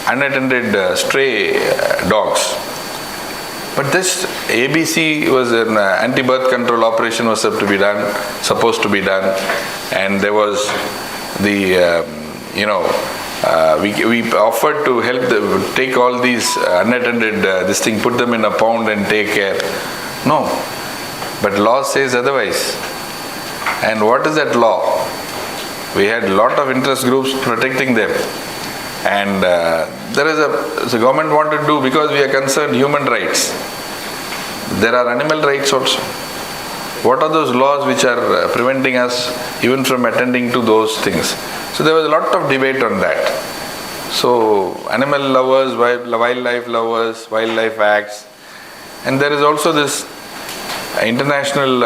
unattended stray dogs. But this ABC was an anti-birth control operation was supposed to be done, and there was the, We offered to help them take all these unattended, this thing, put them in a pound and take care. No. But law says otherwise. And what is that law? We had a lot of interest groups protecting them. And the government wanted to do, because we are concerned human rights. There are animal rights also. What are those laws which are preventing us even from attending to those things? So there was a lot of debate on that. So animal lovers, wildlife lovers, wildlife acts. And there is also this international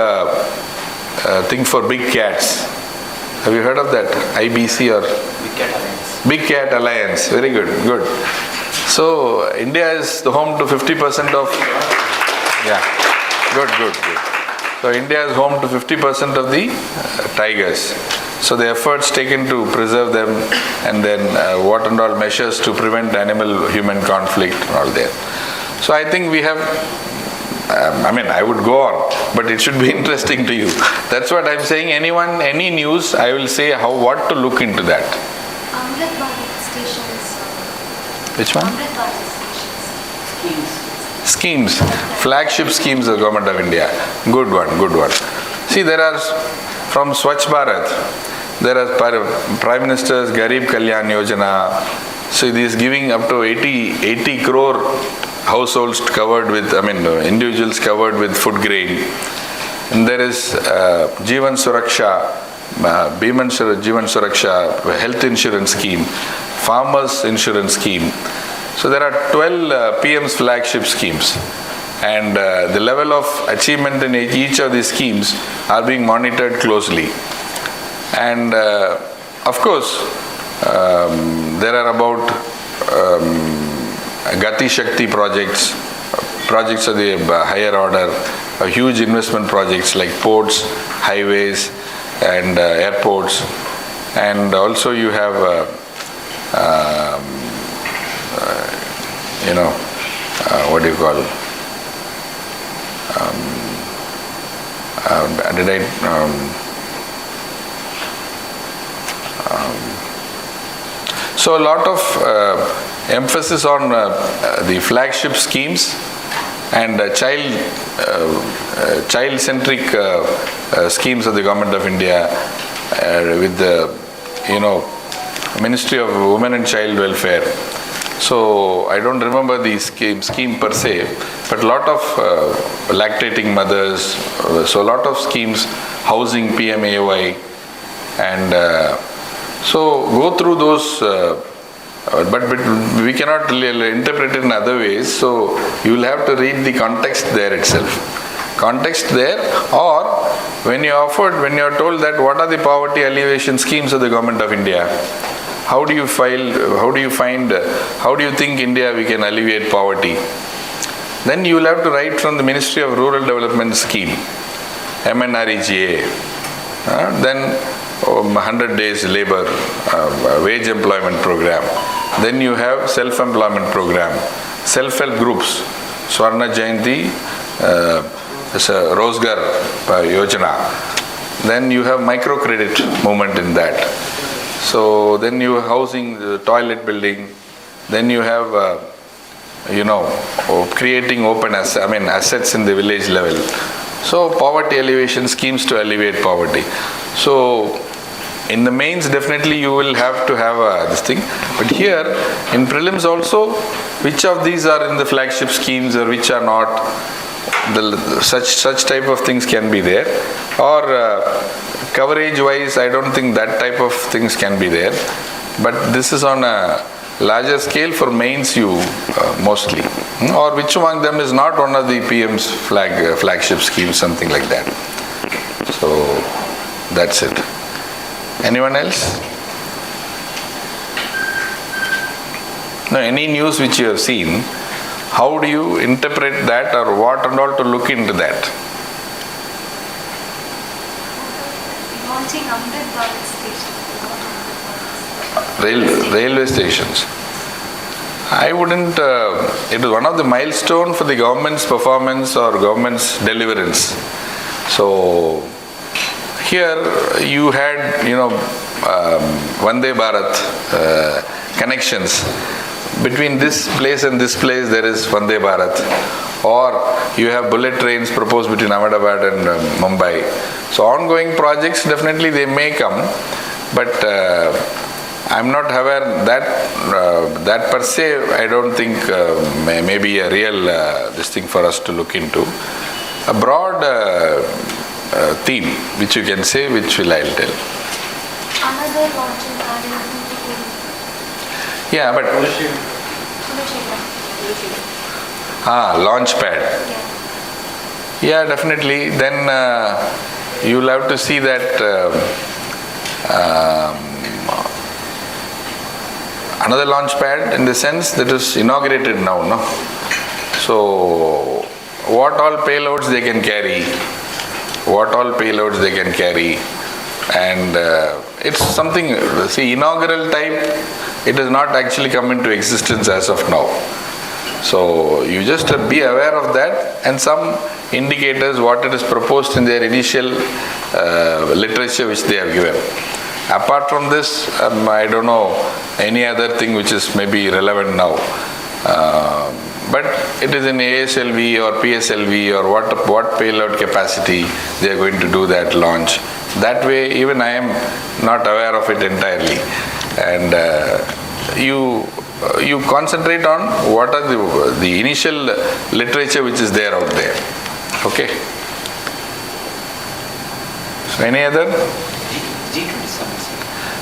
thing for big cats. Have you heard of that? IBC or? Big Cat Alliance. Big Cat Alliance. Very good, good. So India is the home to 50% of, yeah, good. So India is home to 50% of the tigers. So the efforts taken to preserve them, and then what and all measures to prevent animal-human conflict and all there. So I think we have, I would go on, but it should be interesting to you. That's what I'm saying. Anyone, any news, I will say what to look into that. Amrit Bharat stations. Which one? Amrit Bharat stations. Schemes, flagship schemes of the Government of India. Good one. See, there are, from Swachh Bharat, there are Prime Minister's Garib Kalyan Yojana. So it is giving up to 80 crore households covered with, individuals covered with food grain. And there is Jeevan Suraksha, Bhiman Jeevan Suraksha, health insurance scheme, farmers insurance scheme. So there are 12 PM's flagship schemes, and the level of achievement in each of these schemes are being monitored closely. And of course, there are about Gati Shakti projects of the higher order, huge investment projects like ports, highways, and airports. And also you have what do you call? So a lot of emphasis on the flagship schemes and child-centric schemes of the Government of India with the Ministry of Women and Child Welfare. So I don't remember the scheme per se, but a lot of lactating mothers, so a lot of schemes, housing, PMAY, and so go through those, but we cannot really interpret it in other ways, so you will have to read the context there itself. Context there, or when you are told that what are the poverty alleviation schemes of the Government of India, how do you think India we can alleviate poverty? Then you will have to write from the Ministry of Rural Development scheme, MNREGA. Then 100 days labor, wage employment program. Then you have self-employment program, self-help groups, Swarna Jayanti, Rozgar Yojana. Then you have microcredit movement in that. So then you have housing, toilet building. Then you have, creating open assets in the village level. So poverty alleviation schemes to alleviate poverty. So in the mains, definitely you will have to have this thing. But here in prelims also, which of these are in the flagship schemes or which are not? Such type of things can be there. Or coverage wise, I don't think that type of things can be there. But this is on a larger scale for mains you mostly. Or which among them is not one of the PM's flagship schemes, something like that. So that's it. Anyone else? No, any news which you have seen, how do you interpret that, or what and all to look into that? Launching Amrit Bharat stations. Railway stations. I wouldn't, it is one of the milestone for the government's performance or government's deliverance. So here you had, Vande Bharat, connections. Between this place and this place there is Vande Bharat, or you have bullet trains proposed between Ahmedabad and Mumbai. So ongoing projects, definitely they may come, but I'm not aware that per se, I don't think may be a real this thing for us to look into. A broad theme which you can say, which I'll tell. Another launching pad in Yeah, but Puducherry. launch pad. Yeah, definitely. Then you'll have to see that another launch pad in the sense that is inaugurated now, no? So, what all payloads they can carry, and it's something, see, inaugural type, it has not actually come into existence as of now. So you just be aware of that, and some indicators what it is proposed in their initial literature which they have given. Apart from this, I don't know any other thing which is maybe relevant now. But it is in ASLV or PSLV or what payload capacity they are going to do that launch. That way, even I am not aware of it entirely. And you concentrate on what are the initial literature which is there out there. Okay. So any other?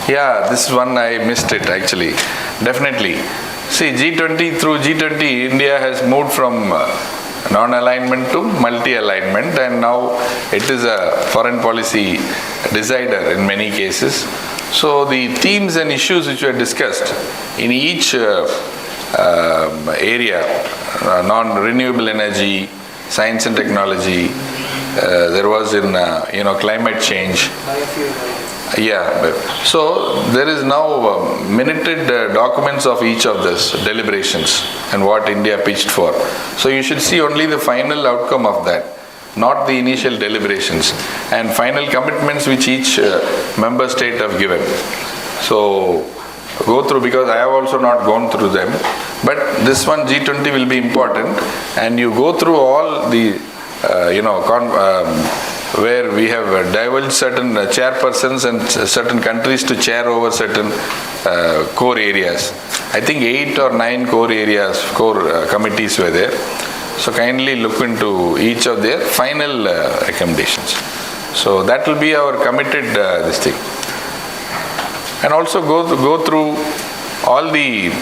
Yeah, this one I missed it actually. Definitely. See, G20, through G20, India has moved from non-alignment to multi-alignment, and now it is a foreign policy decider in many cases. So the themes and issues which were discussed in each area, non-renewable energy, science and technology, there was in climate change. Yeah, so there is now minuted documents of each of this deliberations and what India pitched for. So you should see only the final outcome of that, not the initial deliberations and final commitments which each member state have given. So go through, because I have also not gone through them, but this one G20 will be important, and you go through all the where we have divulged certain chairpersons and certain countries to chair over certain core areas. I think 8 or 9 core areas, core committees were there. So kindly look into each of their final recommendations. So that will be our committed this thing. And also go through all the,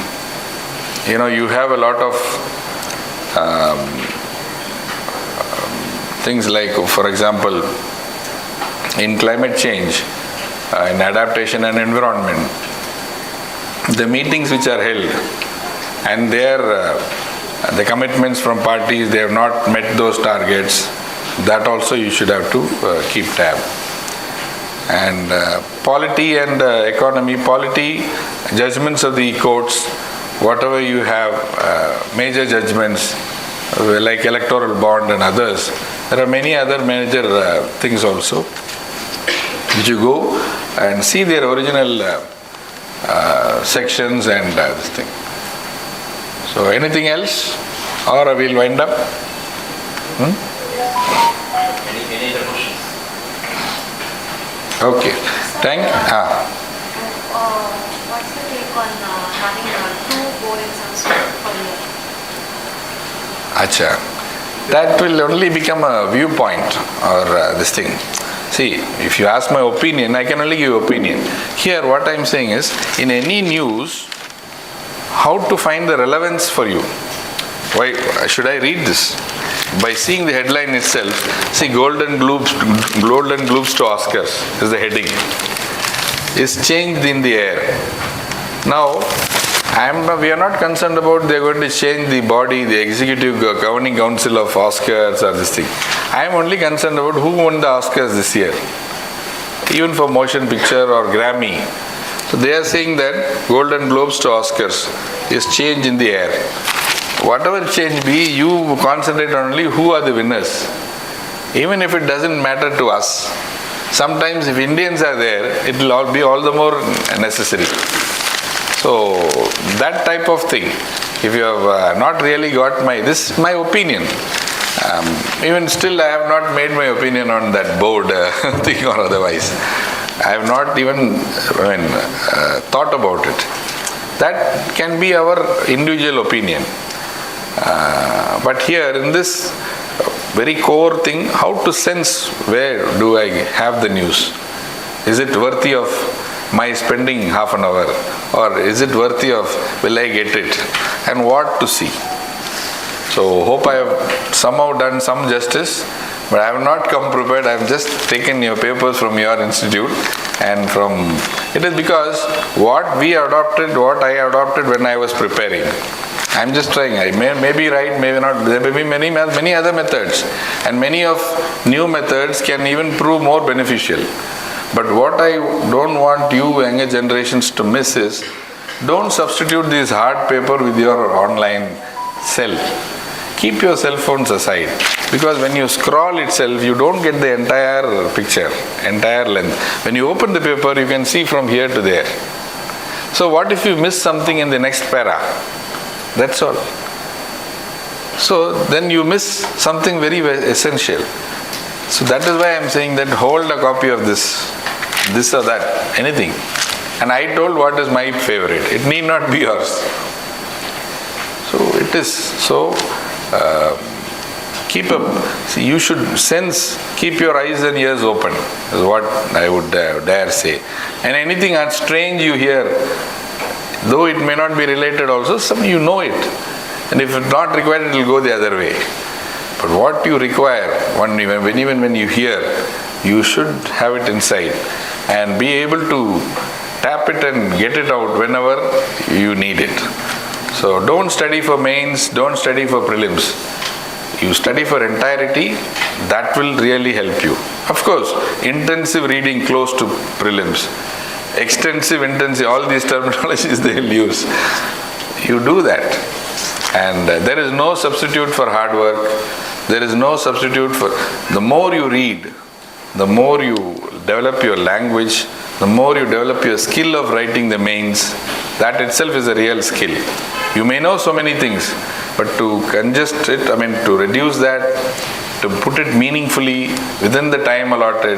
you have a lot of things like, for example, in climate change, in adaptation and environment, the meetings which are held and the commitments from parties, they have not met those targets, that also you should have to keep tab. And polity and economy, polity, judgments of the courts, whatever you have, major judgments like electoral bond and others, there are many other major things also which you go and see their original sections and this thing. So anything else, or I will wind up? Any other questions? Okay. What's the take on having 2 board exams per year? Acha. That will only become a viewpoint or this thing. See, if you ask my opinion, I can only give opinion. Here what I am saying is, in any news, how to find the relevance for you. Why should I read this? By seeing the headline itself, see, Golden Globes to Oscars is the heading. Is changed in the air. Now, we are not concerned about they are going to change the body, the executive governing council of Oscars or this thing. I am only concerned about who won the Oscars this year, even for motion picture or Grammy. So they are saying that Golden Globes to Oscars is change in the air. Whatever change be, you concentrate on only who are the winners. Even if it doesn't matter to us, sometimes if Indians are there, it will all be all the more necessary. So that type of thing, if you have not really got this is my opinion. Even still I have not made my opinion on that board thing or otherwise. I have not even thought about it. That can be our individual opinion. But here in this very core thing, how to sense where do I have the news? Is it worthy of my spending half an hour, or is it worthy of will I get it, and what to see? So hope I have somehow done some justice, but I have not come prepared. I have just taken your papers from your institute, and it is because what we adopted, what I adopted when I was preparing. I am just trying. I may be right, maybe not. There may be many other methods, and many of new methods can even prove more beneficial. But what I don't want you younger generations to miss is, don't substitute this hard paper with your online cell. Keep your cell phones aside, because when you scroll itself, you don't get the entire picture, entire length. When you open the paper, you can see from here to there. So what if you miss something in the next para? That's all. So then you miss something very essential. So that is why I am saying that hold a copy of this or that, anything. And I told what is my favorite. It need not be yours. So it is. So you should keep your eyes and ears open, is what I would dare say. And anything strange you hear, though it may not be related also, you know it. And if it's not required, it will go the other way. But what you require, even when you hear, you should have it inside and be able to tap it and get it out whenever you need it. So don't study for mains, don't study for prelims. You study for entirety, that will really help you. Of course, intensive reading close to prelims, extensive, intensive, all these terminologies they will use. You do that. And there is no substitute for hard work. There is no substitute for... The more you read, the more you develop your language, the more you develop your skill of writing the mains. That itself is a real skill. You may know so many things, but to congest it, to reduce that, to put it meaningfully within the time allotted,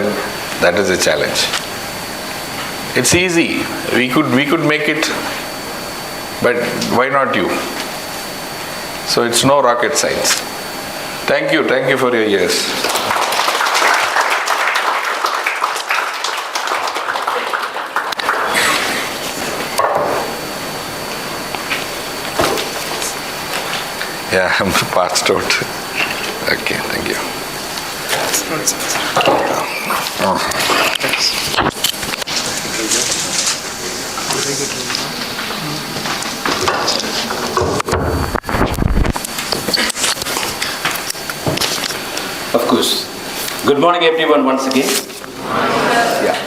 that is a challenge. It's easy. We could make it, but why not you? So it's no rocket science. Thank you for your ears. Yeah, I'm passed out. Okay, thank you. Of course. Good morning, everyone, once again. Yeah.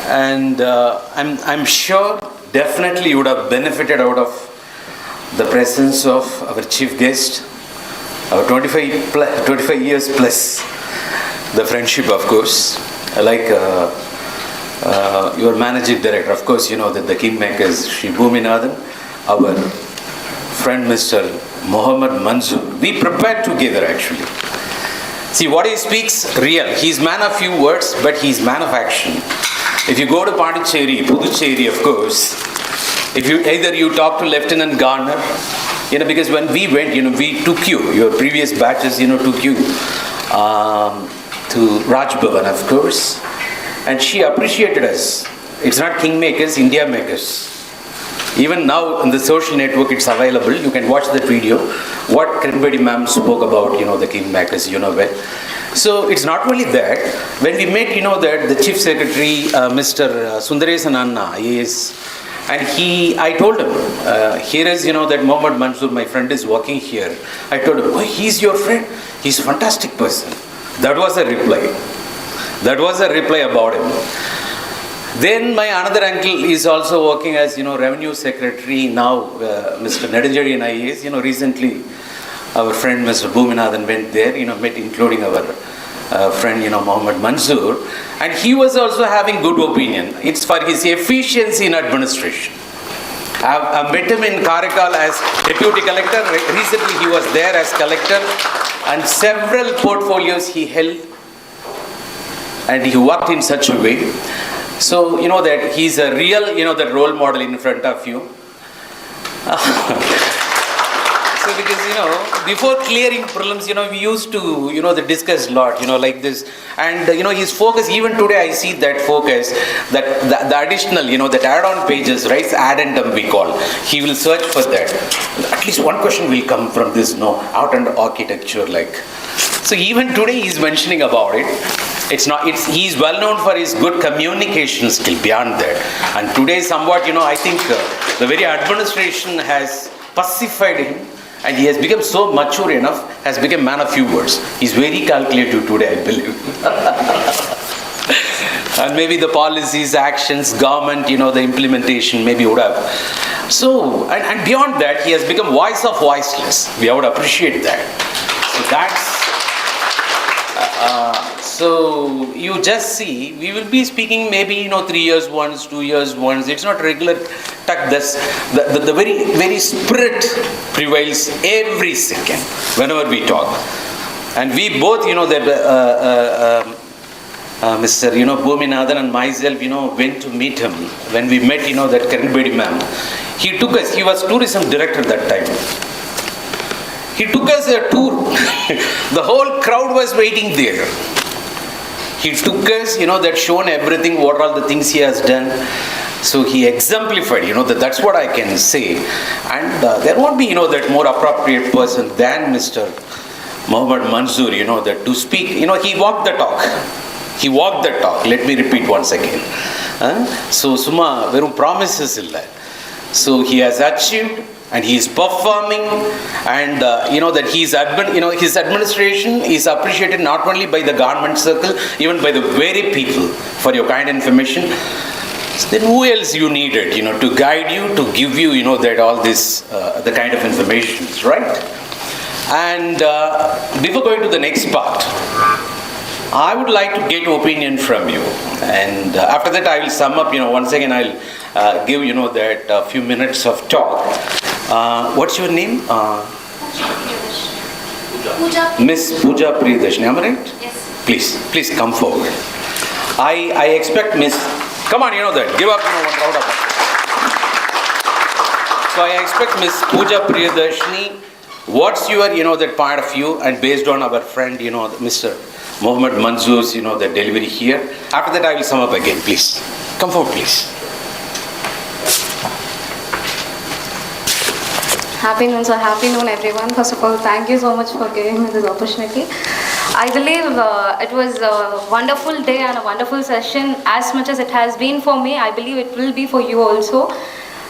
And I'm sure definitely you would have benefited out of the presence of our chief guest, our 25 years plus the friendship, of course. Like your managing director, of course, you know that the KingMakers, Shri.Mohamed, our friend Mr. Mohammed Mansoor. We prepared together actually. See, what he speaks, real. He's man of few words, but he's man of action. If you go to Puducherry, of course, if you talk to Lieutenant Garner, because when we went, we took you, your previous batches, took you to Raj Bhavan, of course, and she appreciated us. It's not KingMakers, India Makers. Even now in the social network it's available. You can watch that video. What Kiranbedi ma'am spoke about, the KingMakers, well. So it's not only that. When we met, that the Chief Secretary, Mr. Sundaresan Anna, IAS, and I told him, here is, that Mohammed Mansoor, my friend, is working here. I told him, oh, he's your friend. He's a fantastic person. That was a reply. That was a reply about him. Then my another uncle is also working as, Revenue Secretary now, Mr. Nedajari and IAS. Recently our friend Mr. Bhuminathan went there, met including our friend, Mohammed Mansoor, and he was also having good opinion. It's for his efficiency in administration. I've met him in Karaikal as deputy collector. Recently he was there as collector, and several portfolios he held, and he worked in such a way. So, that he's a real, the role model in front of you. So because, before clearing prelims, we used to, discuss a lot, like this. And, his focus, even today I see that focus, that the additional, that add-on pages, right, addendum we call. He will search for that. At least one question will come from this, out and architecture, like. So even today he's mentioning about it. He's well known for his good communication skill beyond that. And today somewhat, I think the very administration has pacified him, and he has become so mature enough, has become man of few words. He's very calculative today, I believe. And maybe the policies, actions, government, the implementation, maybe would have. So, and beyond that, he has become voice of voiceless. We would appreciate that. So that's, so you just see, we will be speaking maybe, 3 years once, 2 years once. It's not regular talk. The very, very spirit prevails every second whenever we talk. And we both, Mr. Bhuminathan and myself, went to meet him. When we met, that Karan Bedi ma'am, he took us, he was tourism director that time. He took us a tour. The whole crowd was waiting there. He took us, that shown everything, what all the things he has done. So he exemplified, that's what I can say. And there won't be, that more appropriate person than Mr. Mohammed Mansoor, that to speak, he walked the talk. He walked the talk. Let me repeat once again. So Suma, verum promises illa. So he has achieved, and he is performing, and that his administration is appreciated not only by the government circle, even by the very people. For your kind information, then who else you needed, to guide you, to give you, that all this, the kind of information, right? And before going to the next part, I would like to get opinion from you, and after that I will sum up. Once again I'll give that a few minutes of talk. What's your name? Pooja. Miss Pooja Priyadarshini, am I right? Yes. Please come forward. I expect Miss. Come on, that. Give up, one round of applause. So I expect Miss Pooja Priyadarshini. What's your, that point of view, and based on our friend, Mr. Mohammed Mansoor's, the delivery here. After that, I will sum up again, please. Come forward, please. Happy noon, sir. Happy noon, everyone. First of all, thank you so much for giving me this opportunity. I believe it was a wonderful day and a wonderful session. As much as it has been for me, I believe it will be for you also.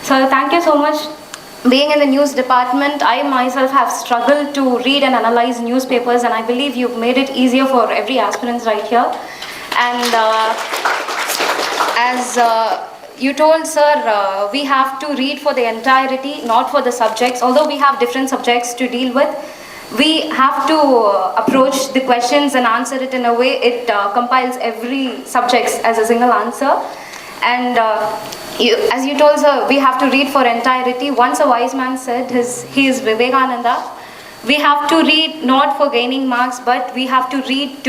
So thank you so much. Being in the news department, I myself have struggled to read and analyze newspapers, and I believe you've made it easier for every aspirant right here. And as you told, sir, we have to read for the entirety, not for the subjects. Although we have different subjects to deal with, we have to approach the questions and answer it in a way it compiles every subject as a single answer. And as you told, sir, we have to read for entirety. Once a wise man said, he is Vivekananda, we have to read not for gaining marks, but we have to read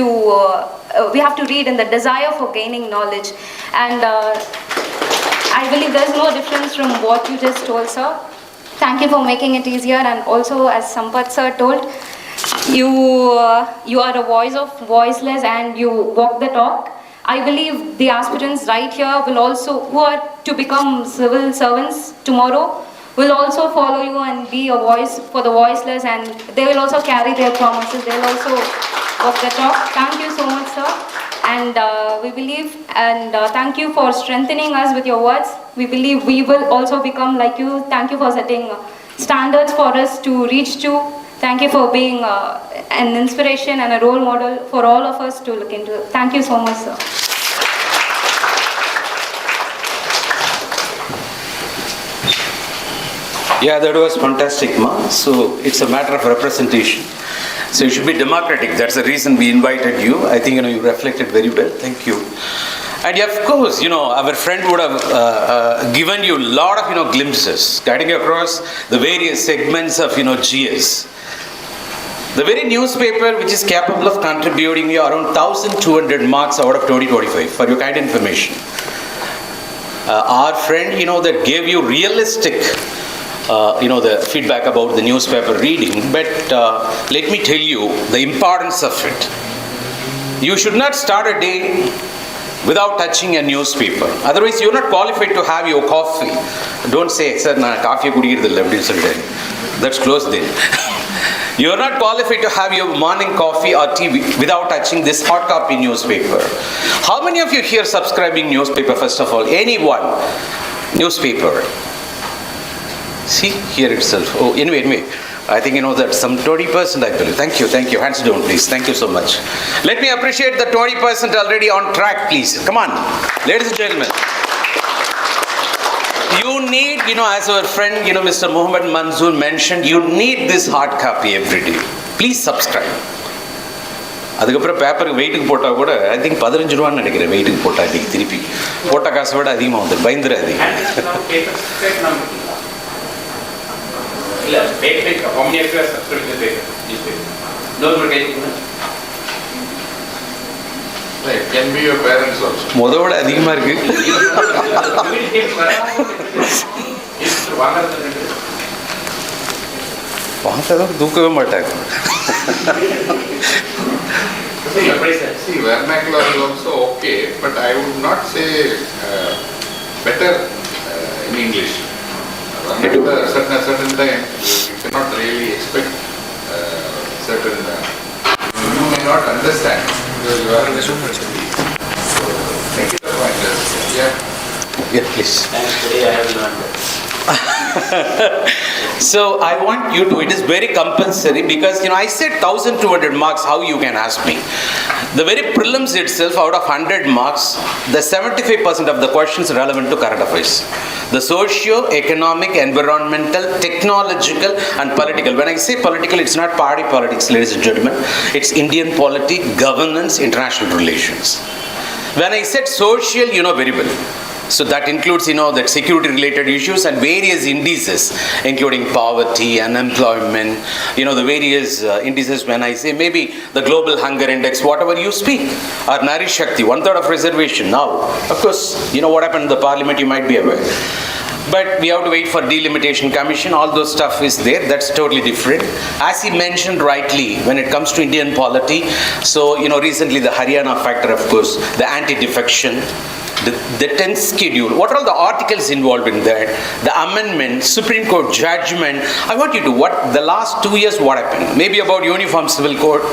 in the desire for gaining knowledge. And I believe there's no difference from what you just told, sir. Thank you for making it easier. And also, as Sampath sir told, you are a voice of voiceless and you walk the talk. I believe the aspirants right here will also, who are to become civil servants tomorrow, will also follow you and be a voice for the voiceless, and they will also carry their promises. They will also walk the talk. Thank you so much, sir. And we believe, and thank you for strengthening us with your words. We believe we will also become like you. Thank you for setting standards for us to reach to. Thank you for being an inspiration and a role model for all of us to look into. Thank you so much, sir. Yeah, that was fantastic, ma. So it's a matter of representation. So you should be democratic. That's the reason we invited you. I think you reflected very well. Thank you. And of course, our friend would have given you a lot of glimpses, cutting across the various segments of GS. The very newspaper which is capable of contributing you around 1,200 marks out of 2025 for your kind information. Our friend, that gave you realistic, the feedback about the newspaper reading, but let me tell you the importance of it. You should not start a day without touching a newspaper. Otherwise, you are not qualified to have your coffee. Don't say, sir, na coffee kudikiradilla. That's close then. You are not qualified to have your morning coffee or tea without touching this hard copy newspaper. How many of you here subscribing newspaper, first of all? Anyone? Newspaper. See, here itself. Oh, anyway. I think that some 20% I believe. Thank you. Hands down, please. Thank you so much. Let me appreciate the 20% already on track, please. Come on, ladies and gentlemen. You need, as our friend, Mr. Mohamed Mansoor mentioned, you need this hard copy every day. Please subscribe. அதுக்கப்புறம் பேப்பருக்கு வெயிட்டுக்கு போட்டால் கூட I think 15 ரூபான்னு நினைக்கிறேன் வெயிட்டுக்கு போட்டால் இன்றைக்கி திருப்பி போட்ட காசை விட அதிகமாக வந்து பயந்துடாது. இல்லை பேப்பர் கம்மியாக subscription paper It can be your parents also. முதோட அதிகமாக இருக்கு. வாங்கிறதுக்கு தூக்கவே மாட்டாங்க. See, vernacular is also okay, but I would not say better in English. Vernacular, certain time, you cannot really expect certain. You may not understand. Because you are in the super city. So, make it a point. Yeah, please. Thanks, today I have learned that. So I want you to, it is very compulsory because I said 1,200 marks, how you can ask me. The very prelims itself, out of 100 marks, the 75% of the questions are relevant to current affairs. The socio-economic, environmental, technological and political. When I say political, it's not party politics, ladies and gentlemen. It's Indian polity, governance, international relations. When I said social, very well. So that includes, that security related issues and various indices, including poverty, unemployment, the various indices. When I say maybe the global hunger index, whatever you speak, or Nari Shakti, 1/3 of reservation now. Of course, what happened in the parliament, you might be aware. But we have to wait for delimitation commission, all those stuff is there, that's totally different. As he mentioned rightly, when it comes to Indian polity, so, recently the Haryana factor, of course, the anti-defection, the 10th schedule, what are all the articles involved in that, the amendment, Supreme Court judgment. I want you to, the last 2 years what happened? Maybe about Uniform Civil Code,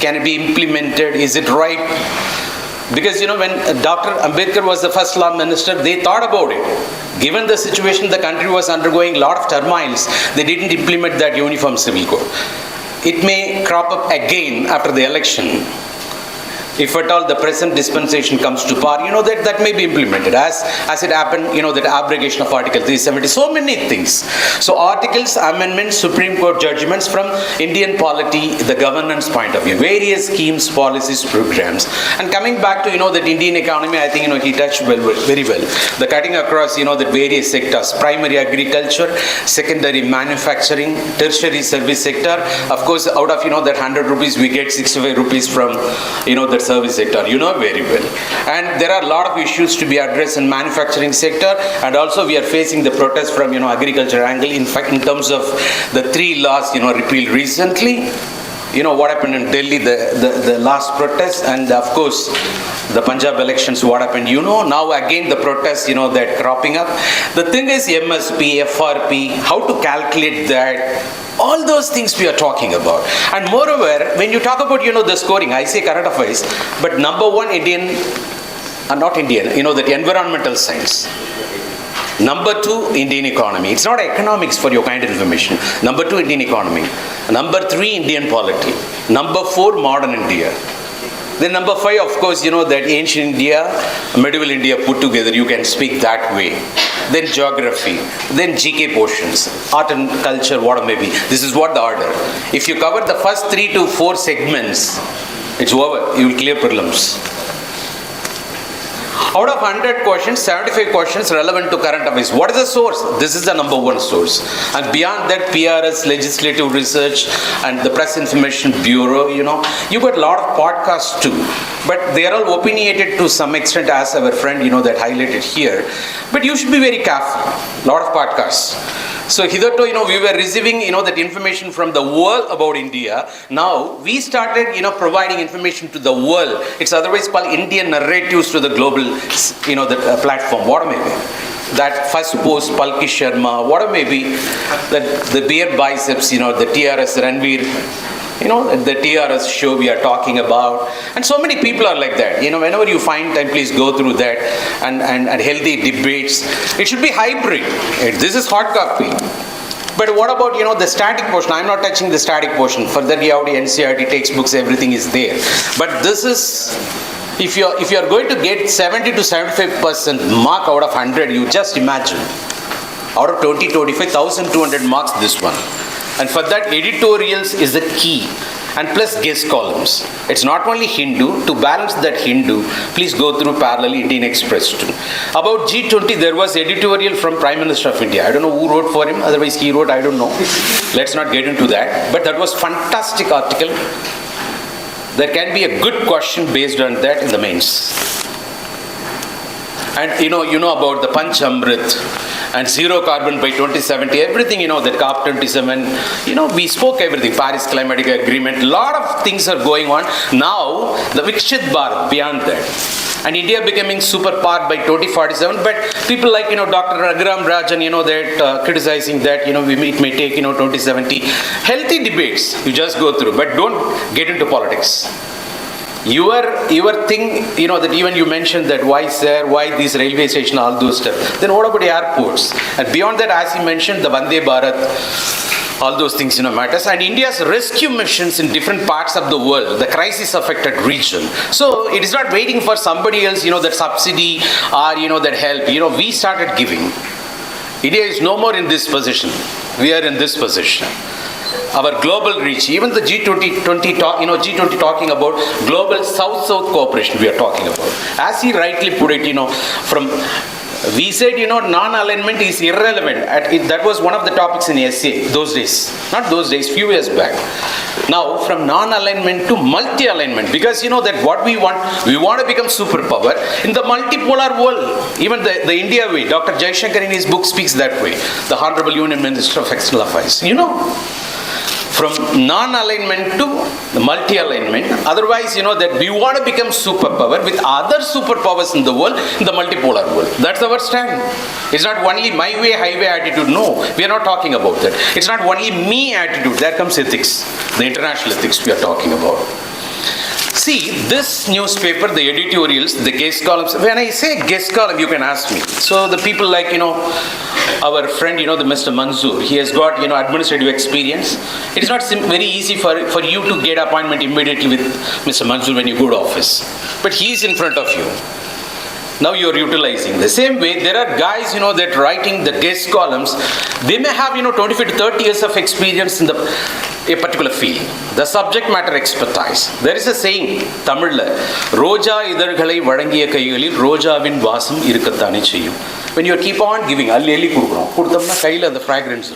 can it be implemented, is it right? Because when Dr. Ambedkar was the first law minister, they thought about it. Given the situation the country was undergoing, a lot of turmoils, they didn't implement that Uniform Civil Code. It may crop up again after the election. If at all the present dispensation comes to power, that may be implemented. As it happened, that abrogation of Article 370, so many things. So articles, amendments, Supreme Court judgments from Indian polity, the governance point of view, various schemes, policies, programs. And coming back to, that Indian economy, I think, he touched very well. The cutting across, the various sectors, primary agriculture, secondary manufacturing, tertiary service sector. Of course, out of, that 100 rupees, we get 65 rupees from, that service sector, very well. And there are a lot of issues to be addressed in manufacturing sector, and also we are facing the protest from, agriculture angle. In fact, in terms of the 3 laws, repealed recently, what happened in Delhi, the last protest, and of course, the Punjab elections, what happened, now again the protests, that cropping up. The thing is MSP, FRP, how to calculate that, all those things we are talking about. And moreover, when you talk about, the scoring, I say current affairs, but number one Indian, not Indian, that environmental science. Number 2, Indian economy. It's not economics for your kind of information. Number 2, Indian economy. Number 3, Indian polity. Number 4, modern India. Then number 5, of course, that ancient India, medieval India put together, you can speak that way. then geography, then GK portions, art and culture, what it may be. This is what the order. If you cover the first 3 to 4 segments, it's over. You will clear prelims. Out of 100 questions, 75 questions relevant to current affairs. What is the source? This is the number 1 source. And beyond that, PRS, legislative research, and the Press Information Bureau, you got a lot of podcasts too. But they are all opinionated to some extent, as our friend, that highlighted here. But you should be very careful. A lot of podcasts. So hitherto, we were receiving, that information from the world about India. Now, we started, providing information to the world. It's otherwise called Indian narratives to the global, the platform, what may be. That first post, Palki Sharma, what may be, the beer biceps, the TRS Ranveer, the TRS show we are talking about. And so many people are like that. Whenever you find time, please go through that and healthy debates. It should be hybrid. This is hard copy. But what about, the static portion? I'm not touching the static portion. Further, you have the NCERT textbooks, everything is there. But this is, if you're going to get 70 to 75% mark out of 100, you just imagine. Out of 25,200 marks, this one. And for that, editorials is the key. And plus guest columns. It's not only Hindu. To balance that Hindu, please go through parallel Indian Express too. About G20, there was editorial from Prime Minister of India. I don't know who wrote for him. Otherwise, he wrote, I don't know. Let's not get into that. But that was fantastic article. There can be a good question based on that in the mains. And you know about the Panchamrit and zero carbon by 2070, everything, that COP27, we spoke everything, Paris Climatic Agreement, lot of things are going on. Now, the Vikshit Bharat, beyond that. And India becoming superpower by 2047, but people like, Dr. Raghuram Rajan, that criticizing that, it may take, 2070. Healthy debates, you just go through, but don't get into politics. Your thing, that even you mentioned that why this railway station, all those stuff. Then what about the airports? And beyond that, as you mentioned, the Vande Bharat, all those things, matters. And India's rescue missions in different parts of the world, the crisis-affected region. So it is not waiting for somebody else, that subsidy or, that help. We started giving. India is no more in this position. We are in this position. Our global reach, even the G20 talking about global South-South cooperation we are talking about. As he rightly put it, we said, non-alignment is irrelevant. That was one of the topics in essay those days. Not those days, few years back. Now, from non-alignment to multi-alignment, because that what we want to become superpower in the multipolar world. Even the India way, Dr. Jaishankar in his book speaks that way. The Honorable Union Minister of External Affairs. From non-alignment to multi-alignment. Otherwise, that we want to become superpower with other superpowers in the world, in the multipolar world. That's our stand. It's not only my way, highway attitude. No, we are not talking about that. It's not only me attitude. There comes ethics, the international ethics we are talking about. See, this newspaper, the editorials, the guest columns, when I say guest column, you can ask me. So the people like, our friend, the Mr. Mansoor, he has got, administrative experience. It is not very easy for you to get appointment immediately with Mr. Mansoor when you go to office. But he is in front of you. Now you are utilizing. The same way, there are guys, that writing the guest columns, they may have, 25 to 30 years of experience in a particular field. The subject matter expertise. There is a saying, Tamil, Roja idhargalai vadangiya kaigalil Rojavin vasam irukathane cheyyum. When you keep on giving, alli kudukrom. Kuduthamna kaila the fragrance.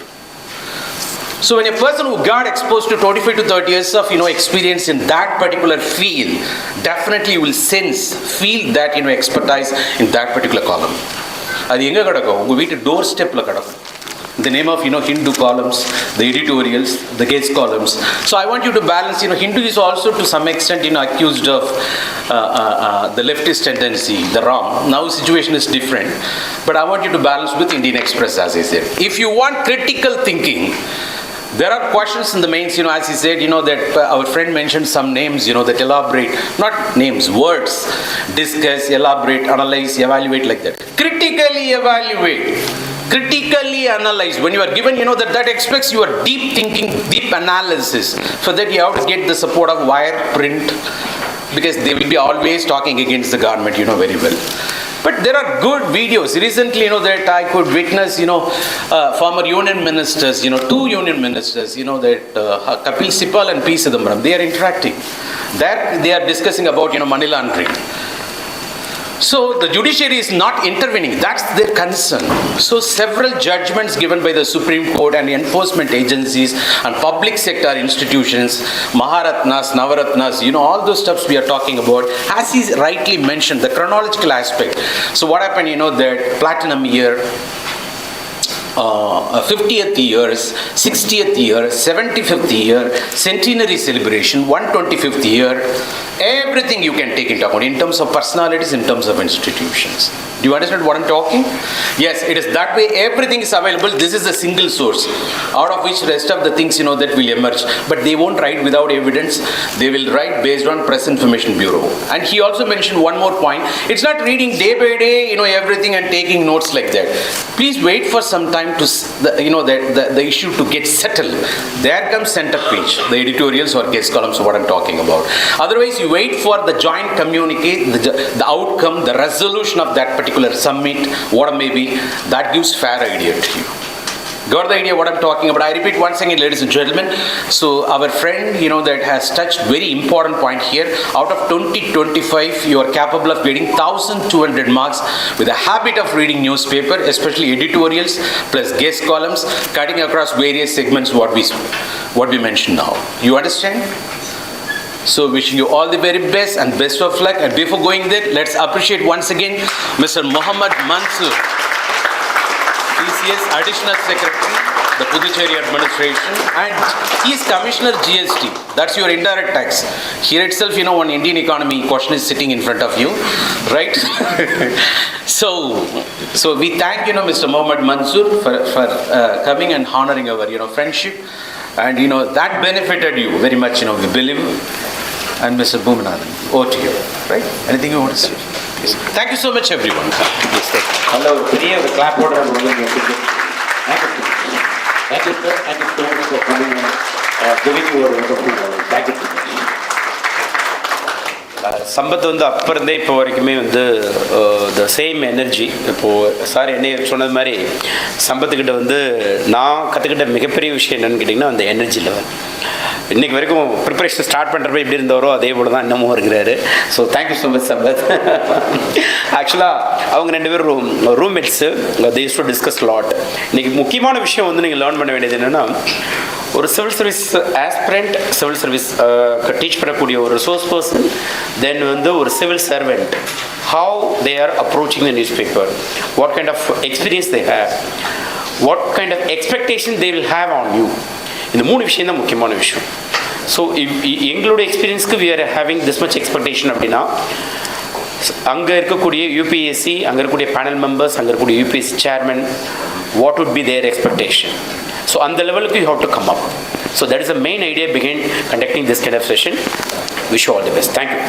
So when a person who got exposed to 25 to 30 years of experience in that particular field, definitely you will feel that expertise in that particular column. Adu enga kadakkum unga veetu doorstep la kadakkum. The name of Hindu columns, the editorials, the guest columns. So I want you to balance. Hindu is also to some extent accused of the leftist tendency, the wrong. Now situation is different, but I want you to balance with Indian Express, as I said. If you want critical thinking, there are questions in the mains, as he said, that our friend mentioned some names, that elaborate, not names, words, discuss, elaborate, analyze, evaluate, like that. Critically evaluate, critically analyze. When you are given, that expects your deep thinking, deep analysis. For that you have to get the support of wire, print, because they will be always talking against the government, very well. But there are good videos. Recently, that I could witness, former union ministers, two union ministers, that Kapil Sibal and P. Chidambaram, they are interacting. There they are discussing about, money laundering. So the judiciary is not intervening. That's their concern. So several judgments given by the Supreme Court and enforcement agencies and public sector institutions, Maharatnas, Navaratnas, all those stuffs we are talking about, as he rightly mentioned, the chronological aspect. So what happened, that platinum year, 50th years, 60th year, 75th year, centenary celebration, 125th year, everything you can take into account in terms of personalities, in terms of institutions. Do you understand what I'm talking? Yes, it is that way. Everything is available. This is a single source, out of which rest of the things, that will emerge. But they won't write without evidence. They will write based on Press Information Bureau. And he also mentioned one more point. It's not reading day by day, everything and taking notes like that. Please wait for some time to, the issue to get settled. There comes center page, the editorials or guest columns, what I'm talking about. Otherwise, you wait for the joint communique, the outcome, the resolution of that particular summit, what may be, that gives fair idea to you. Got the idea what I'm talking about? I repeat once again, ladies and gentlemen. So our friend, that has touched very important point here. Out of 2025, you are capable of getting 1,200 marks with a habit of reading newspaper, especially editorials plus guest columns, cutting across various segments. What we mentioned now. You understand? So wishing you all the very best and best of luck. And before going there, let's appreciate once again Mr. Mohamed Mansoor PCS, Additional Secretary, the Puducherry Administration, and he is Commissioner GST. That's your indirect tax. Here itself, one Indian economy question is sitting in front of you, right? So we thank, Mr. Mohamed Mansoor for coming and honoring our, friendship. And, that benefited you very much, we believe. And Mr. Bhuminathan, over to you, right? Anything you want to say? Please. Thank you so much, everyone. Please take it. Hello, the clap order and rolling. Thank you, sir. Thank you so much for coming and giving your wonderful knowledge. Thank you so much. Sampath அப்போ இருந்தே இப்போ வரைக்குமே the same energy. இப்போது sir என்னை சொன்னது மாதிரி சம்பத்துக்கிட்ட நான் கற்றுக்கிட்ட மிகப்பெரிய விஷயம் என்னென்னு கேட்டிங்கன்னா அந்த எனர்ஜி லெவல். இன்றைக்கி வரைக்கும் ப்ரிப்பரேஷன் ஸ்டார்ட் பண்ணுறப்ப எப்படி இருந்தவரோ அதே போல் தான் இன்னமும் இருக்கிறாரு. So thank you so much Sampath. ஆக்சுவலாக அவங்க 2 பேரும் roommates, they use to discuss lot. இன்றைக்கி முக்கியமான விஷயம் நீங்கள் லேர்ன் பண்ண வேண்டியது என்னென்னா, ஒரு civil service aspirant, civil service teach பண்ணக்கூடிய ஒரு ரிசோர்ஸ் பர்சன், தென் ஒரு civil servant, how they are approaching the newspaper, what kind of experience they have, what kind of expectation they will have on you. இந்த 3 விஷயம் தான் முக்கியமான விஷயம். So எங்களுடைய எக்ஸ்பீரியன்ஸ்க்கு we are having this much expectation அப்படின்னா, அங்கே இருக்கக்கூடிய யூபிஎஸ்சி, அங்கே இருக்கக்கூடிய பேனல் மெம்பர்ஸ், அங்கே இருக்கக்கூடிய UPSC chairman, what would be their expectation. So on the level you have to come up. So that is the main idea behind conducting this kind of session. Wish you all the best. Thank you.